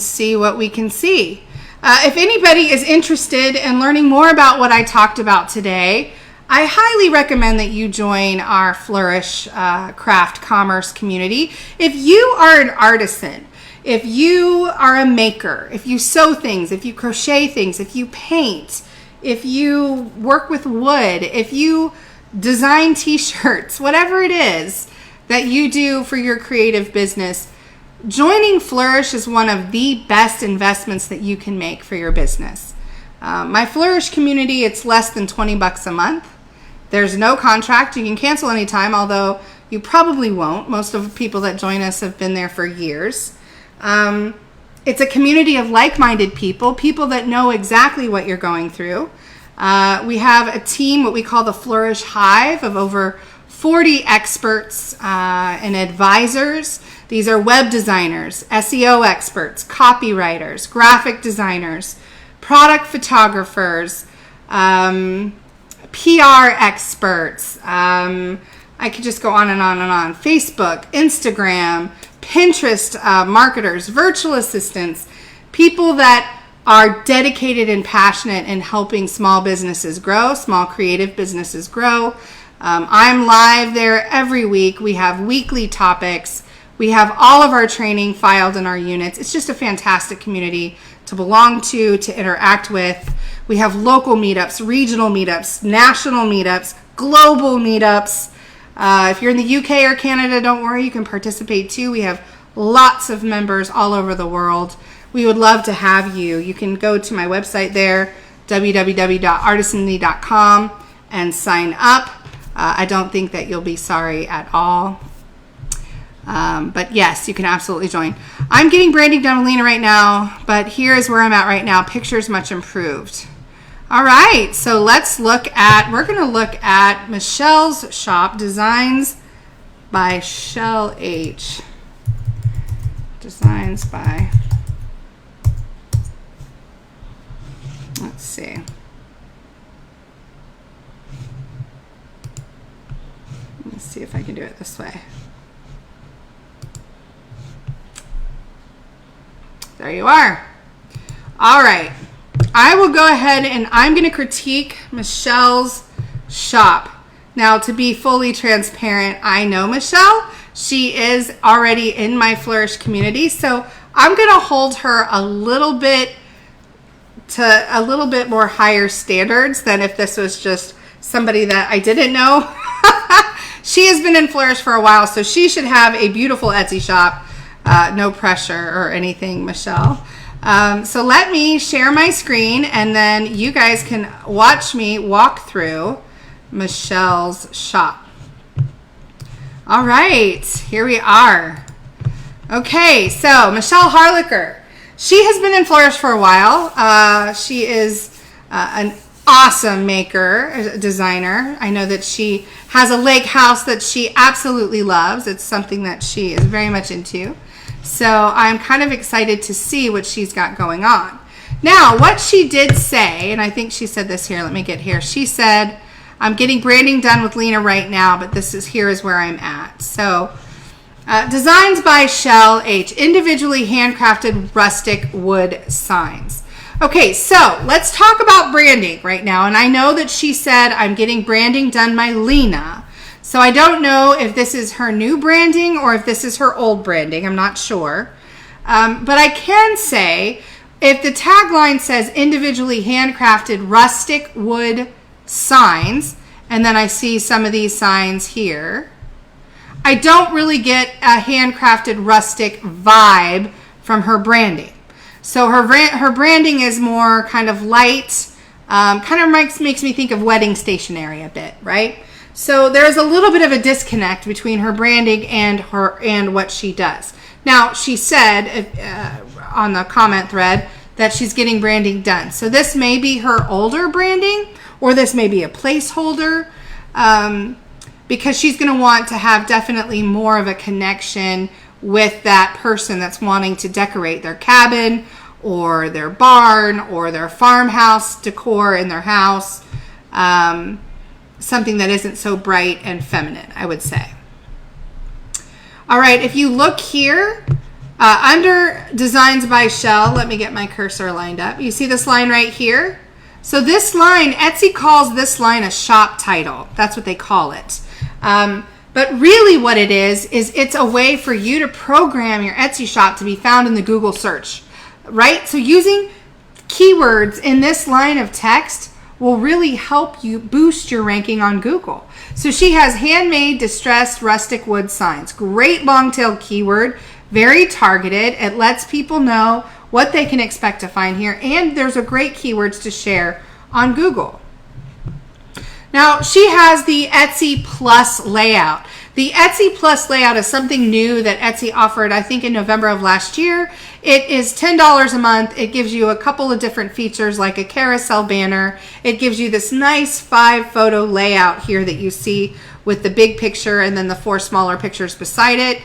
see what we can see. If anybody is interested in learning more about what I talked about today, I highly recommend that you join our Flourish Craft Commerce community. If you are an artisan, if you are a maker, if you sew things, if you crochet things, if you paint, if you work with wood, if you design t-shirts, whatever it is that you do for your creative business, joining Flourish is one of the best investments that you can make for your business. My Flourish community, it's less than $20 a month. There's no contract. You can cancel anytime, although you probably won't. Most of the people that join us have been there for years. It's a community of like-minded people that know exactly what you're going through. We have a team, what we call the Flourish Hive, of over 40 experts and advisors. These are web designers, SEO experts, copywriters, graphic designers, product photographers, PR experts. I could just go on and on and on. Facebook, Instagram, Pinterest marketers, virtual assistants, people that are dedicated and passionate in helping small businesses grow, small creative businesses grow. I'm live there every week. We have weekly topics. We have all of our training filed in our units. It's just a fantastic community to belong to interact with. We have local meetups, regional meetups, national meetups, global meetups. If you're in the UK or Canada, don't worry, you can participate too. We have lots of members all over the world. We would love to have you. You can go to my website there, www.artisanly.com, and sign up. I don't think that you'll be sorry at all. But yes, you can absolutely join. I'm getting branding done, Alina, right now, but here's where I'm at right now. Pictures much improved. All right, so we're going to look at Michelle's shop, Designs by Shell H. Designs by, let's see. Let's see if I can do it this way. There you are. All right. I will go ahead and I'm going to critique Michelle's shop. Now, to be fully transparent, I know Michelle. She is already in my Flourish community, so I'm going to hold her a little bit more higher standards than if this was just somebody that I didn't know. She has been in Flourish for a while, so she should have a beautiful Etsy shop. No pressure or anything, Michelle. So let me share my screen, and then you guys can watch me walk through Michelle's shop. All right, here we are. Okay, so Michelle Harlicker. She has been in Flourish for a while. She is an awesome maker, a designer. I know that she has a lake house that she absolutely loves. It's something that she is very much into. So I'm kind of excited to see what she's got going on. Now, what she did say, and I think she said this here, let me get here. She said, I'm getting branding done with Lena right now, but here is where I'm at. So, designs by Shell H, individually handcrafted rustic wood signs. Okay, so let's talk about branding right now. And I know that she said, I'm getting branding done by Lena. So I don't know if this is her new branding or if this is her old branding. I'm not sure. But I can say, if the tagline says individually handcrafted rustic wood signs, and then I see some of these signs here, I don't really get a handcrafted rustic vibe from her branding. So her branding is more kind of light, kind of makes me think of wedding stationery a bit, right? So there's a little bit of a disconnect between her branding and what she does. Now, she said on the comment thread that she's getting branding done. So this may be her older branding, or this may be a placeholder, because she's going to want to have definitely more of a connection with that person that's wanting to decorate their cabin or their barn or their farmhouse decor in their house. Something that isn't so bright and feminine, I would say. All right, if you look here, under Designs by Shell, let me get my cursor lined up. You see this line right here? So this line, Etsy calls this line a shop title. That's what they call it. But really what it is it's a way for you to program your Etsy shop to be found in the Google search, right? So using keywords in this line of text will really help you boost your ranking on Google. So she has handmade distressed rustic wood signs. Great long tail keyword, very targeted. It lets people know what they can expect to find here, and there's a great keywords to share on Google. Now, she has the Etsy Plus layout. The Etsy Plus layout is something new that Etsy offered, I think, in November of last year. It is $10 a month. It gives you a couple of different features like a carousel banner. It gives you this nice 5-photo layout here that you see with the big picture and then the 4 smaller pictures beside it,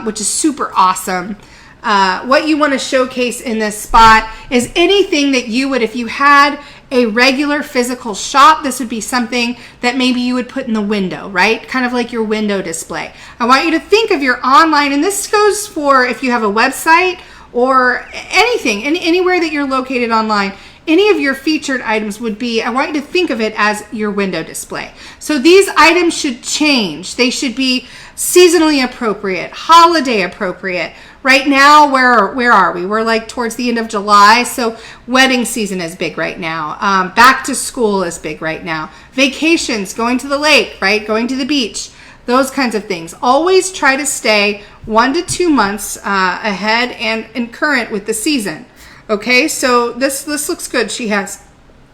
which is super awesome. What you want to showcase in this spot is anything that you would, if you had a regular physical shop, this would be something that maybe you would put in the window, right? Kind of like your window display. I want you to think of your online, and this goes for if you have a website or anything, anywhere that you're located online, any of your featured items would be, I want you to think of it as your window display. So these items should change. They should be seasonally appropriate, holiday appropriate. Right now, where are we? We're like towards the end of July, so wedding season is big right now. Back to school is big right now. Vacations, going to the lake, right? Going to the beach, those kinds of things. Always try to stay 1 to 2 months ahead and current with the season. Okay, so this looks good. She has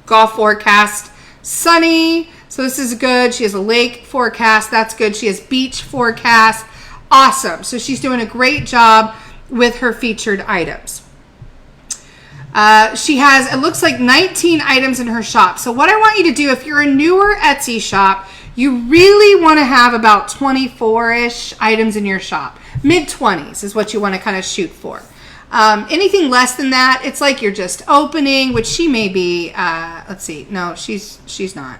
golf forecast, sunny, so this is good. She has a lake forecast, that's good. She has beach forecast, awesome. So she's doing a great job with her featured items. She has, it looks like 19 items in her shop. So what I want you to do, if you're a newer Etsy shop, you really want to have about 24-ish items in your shop. Mid-20s is what you want to kind of shoot for. Anything less than that, it's like you're just opening, which she may be, let's see, no, she's not.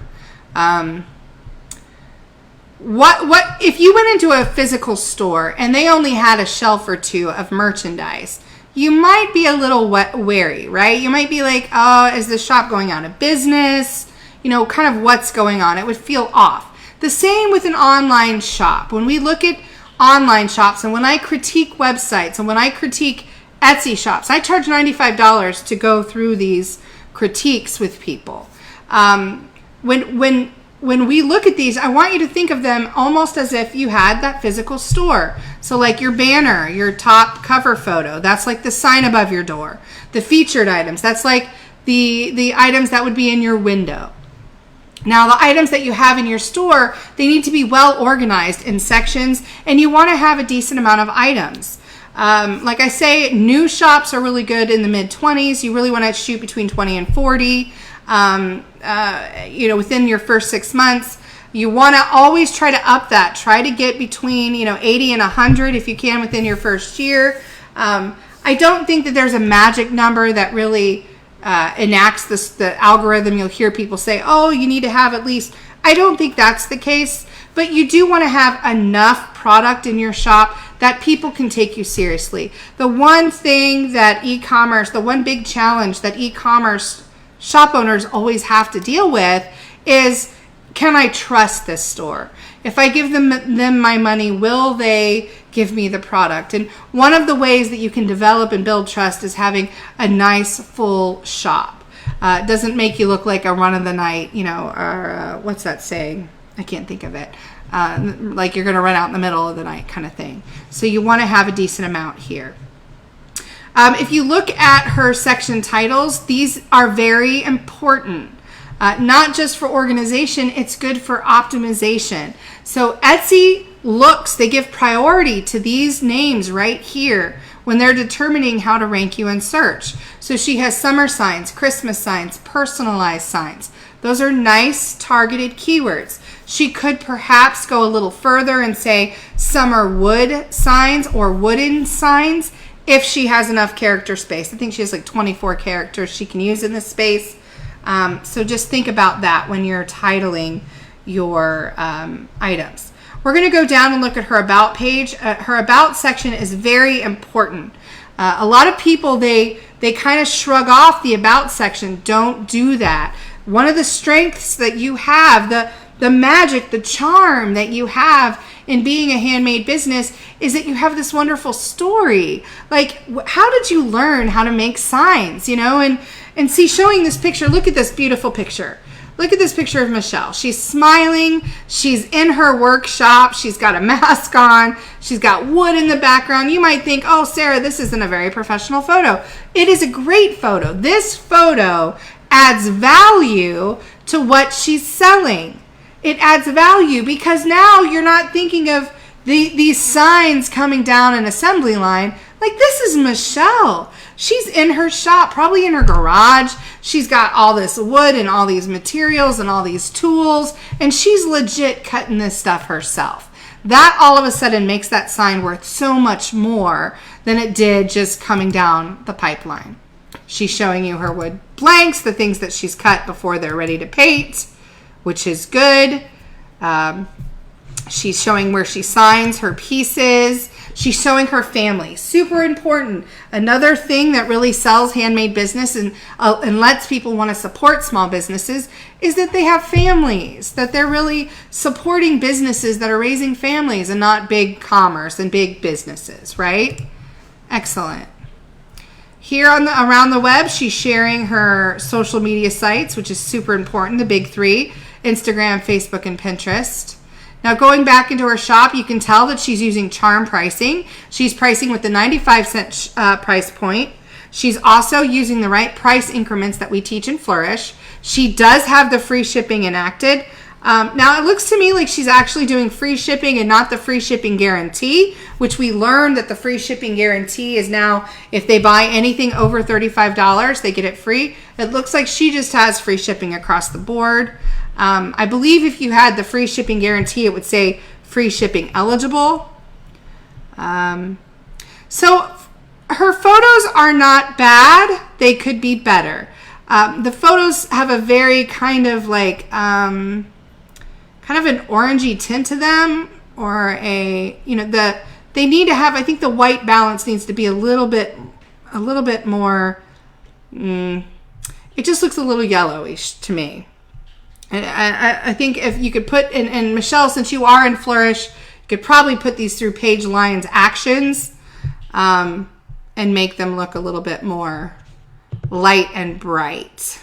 What if you went into a physical store and they only had a shelf or 2 of merchandise? You might be a little wary, right? You might be like, oh, is the shop going out of business? You know, kind of what's going on. It would feel off. The same with an online shop. When we look at online shops and when I critique websites and when I critique Etsy shops, I charge $95 to go through these critiques with people. When we look at these, I want you to think of them almost as if you had that physical store. So like your banner, your top cover photo, that's like the sign above your door. The featured items, that's like the items that would be in your window. Now, the items that you have in your store, they need to be well organized in sections, and you want to have a decent amount of items. Like I say, new shops are really good in the mid-20s. You really want to shoot between 20 and 40, within your first 6 months. You want to always try to up that. Try to get between, 80 and 100 if you can within your first year. I don't think that there's a magic number that really enacts the algorithm. You'll hear people say, oh, you need to have at least. I don't think that's the case, but you do want to have enough product in your shop that people can take you seriously. The one thing that e-commerce, the one big challenge that e-commerce shop owners always have to deal with is, can I trust this store? If I give them my money, will they give me the product? And one of the ways that you can develop and build trust is having a nice full shop. It doesn't make you look like a run of the night, or what's that saying? I can't think of it. Like you're going to run out in the middle of the night kind of thing. So you want to have a decent amount here. If you look at her section titles, these are very important. Not just for organization, it's good for optimization. So Etsy they give priority to these names right here when they're determining how to rank you in search. So she has summer signs, Christmas signs, personalized signs. Those are nice targeted keywords. She could perhaps go a little further and say summer wood signs or wooden signs if she has enough character space. I think she has like 24 characters she can use in this space. So just think about that when you're titling your items. We're going to go down and look at her about page. Her about section is very important. A lot of people, they kind of shrug off the about section. Don't do that. One of the strengths that you have, the magic, the charm that you have in being a handmade business is that you have this wonderful story. Like, how did you learn how to make signs, And see, showing this picture, look at this beautiful picture. Look at this picture of Michelle. She's smiling. She's in her workshop. She's got a mask on. She's got wood in the background. You might think, oh, Sarah, this isn't a very professional photo. It is a great photo. This photo adds value to what she's selling. It adds value because now you're not thinking of these signs coming down an assembly line. Like, this is Michelle. She's in her shop, probably in her garage. She's got all this wood and all these materials and all these tools, and she's legit cutting this stuff herself. That all of a sudden makes that sign worth so much more than it did just coming down the pipeline. She's showing you her wood blanks, the things that she's cut before they're ready to paint, which is good. She's showing where she signs her pieces. She's showing her family. Super important. Another thing that really sells handmade business and lets people want to support small businesses is that they have families, that they're really supporting businesses that are raising families and not big commerce and big businesses, right? Excellent. Here around the web, she's sharing her social media sites, which is super important, the big three, Instagram, Facebook, and Pinterest. Now, going back into her shop, you can tell that she's using charm pricing. She's pricing with the 95-cent price point. She's also using the right price increments that we teach in Flourish. She does have the free shipping enacted. Now, it looks to me like she's actually doing free shipping and not the free shipping guarantee, which we learned that the free shipping guarantee is now if they buy anything over $35, they get it free. It looks like she just has free shipping across the board. I believe if you had the free shipping guarantee, it would say free shipping eligible. So her photos are not bad. They could be better. The photos have a very kind of like, kind of an orangey tint to them, or they need to have, I think the white balance needs to be a little bit more, it just looks a little yellowish to me. And I think if you could put, and Michelle, since you are in Flourish, you could probably put these through Page Lines actions and make them look a little bit more light and bright.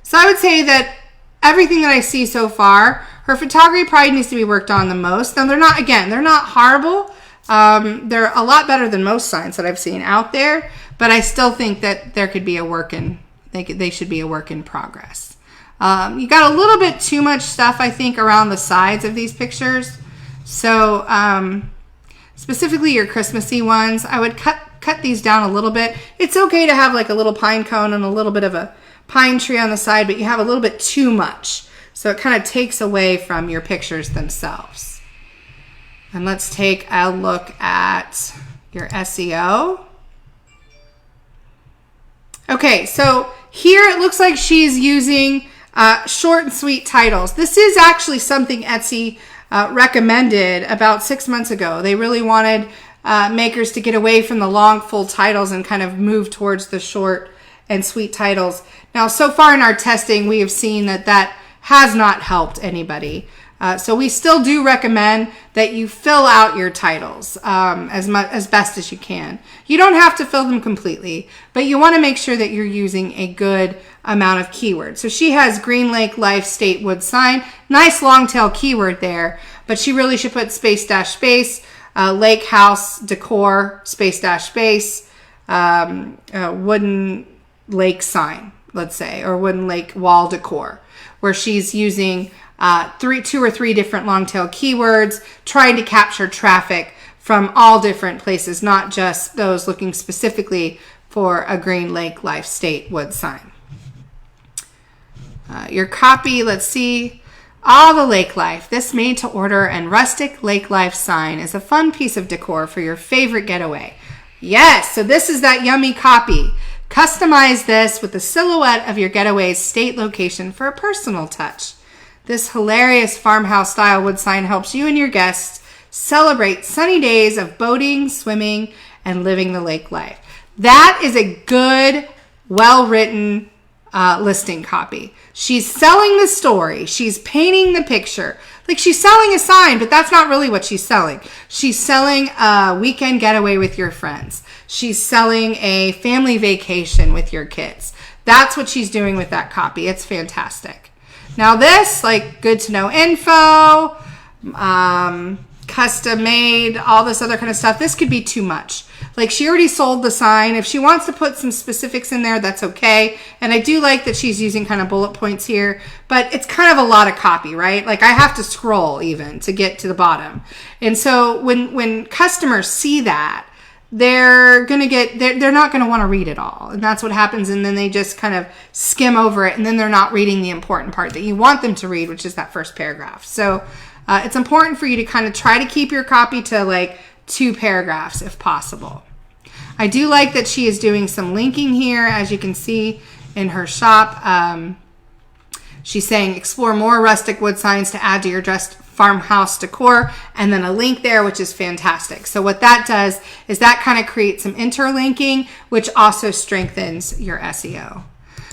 So I would say that everything that I see so far, her photography probably needs to be worked on the most. Now, they're not horrible. They're a lot better than most signs that I've seen out there, but I still think that there could be they should be a work in progress. You got a little bit too much stuff, I think, around the sides of these pictures. So specifically your Christmassy ones, I would cut these down a little bit. It's okay to have like a little pine cone and a little bit of a pine tree on the side, but you have a little bit too much. So it kind of takes away from your pictures themselves. And let's take a look at your SEO. Okay, so here it looks like she's using short and sweet titles. This is actually something Etsy recommended about 6 months ago. They really wanted makers to get away from the long, full titles and kind of move towards the short and sweet titles. Now, so far in our testing, we have seen that has not helped anybody. So we still do recommend that you fill out your titles as best as you can. You don't have to fill them completely, but you want to make sure that you're using a good amount of keywords. So she has Green Lake Life State Wood Sign. Nice long tail keyword there, but she really should put space dash space, lake house decor, space dash space, wooden lake sign, let's say, or wooden lake wall decor, where she's using two or three different long tail keywords, trying to capture traffic from all different places, not just those looking specifically for a Green Lake Life State Wood sign. Your copy, let's see. All the lake life. This made to order and rustic lake life sign is a fun piece of decor for your favorite getaway. Yes, so this is that yummy copy. Customize this with the silhouette of your getaway's state location for a personal touch. This hilarious farmhouse style wood sign helps you and your guests celebrate sunny days of boating, swimming, and living the lake life. That is a good, well-written listing copy. She's selling the story. She's painting the picture. Like, she's selling a sign, but that's not really what she's selling. She's selling a weekend getaway with your friends. She's selling a family vacation with your kids. That's what she's doing with that copy. It's fantastic. Now this, like, good to know info, custom made, all this other kind of stuff, this could be too much. Like, she already sold the sign. If she wants to put some specifics in there, that's okay. And I do like that she's using kind of bullet points here, but it's kind of a lot of copy, right? Like, I have to scroll even to get to the bottom. And so when customers see that, they're not going to want to read it all. And that's what happens. And then they just kind of skim over it. And then they're not reading the important part that you want them to read, which is that first paragraph. So it's important for you to kind of try to keep your copy to like 2 paragraphs if possible. I do like that she is doing some linking here, as you can see in her shop. She's saying explore more rustic wood signs to add to your dressed farmhouse decor, and then a link there, which is fantastic. So what that does is that kind of creates some interlinking, which also strengthens your SEO.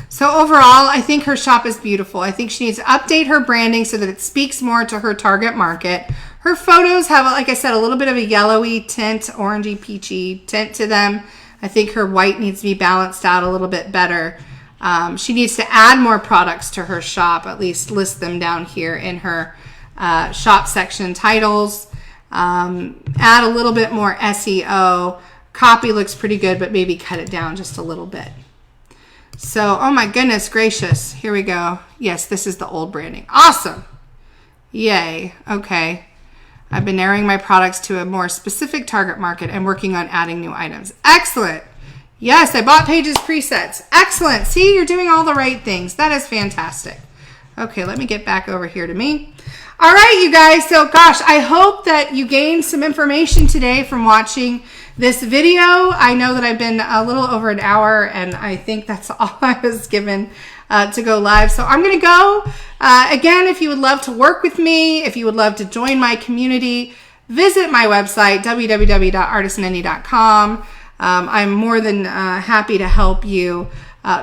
So overall, I think her shop is beautiful. I think she needs to update her branding so that it speaks more to her target market. Her photos have, like I said, a little bit of a yellowy tint, orangey, peachy tint to them. I think her white needs to be balanced out a little bit better. She needs to add more products to her shop, at least list them down here in her shop section titles. Add a little bit more SEO. Copy looks pretty good, but maybe cut it down just a little bit. So, oh my goodness gracious. Here we go. Yes, this is the old branding. Awesome. Yay. Okay. I've been narrowing my products to a more specific target market and working on adding new items. Excellent. Yes, I bought Paige's presets. Excellent. See, you're doing all the right things. That is fantastic. Okay, let me get back over here to me. All right, you guys. So, gosh, I hope that you gained some information today from watching this video. I know that I've been a little over an hour, and I think that's all I was given to go live. So I'm going to go. Again, if you would love to work with me, if you would love to join my community, visit my website, www.artisanindie.com. I'm more than happy to help you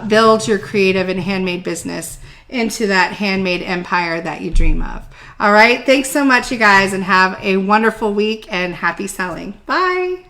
build your creative and handmade business into that handmade empire that you dream of. All right. Thanks so much, you guys, and have a wonderful week and happy selling. Bye.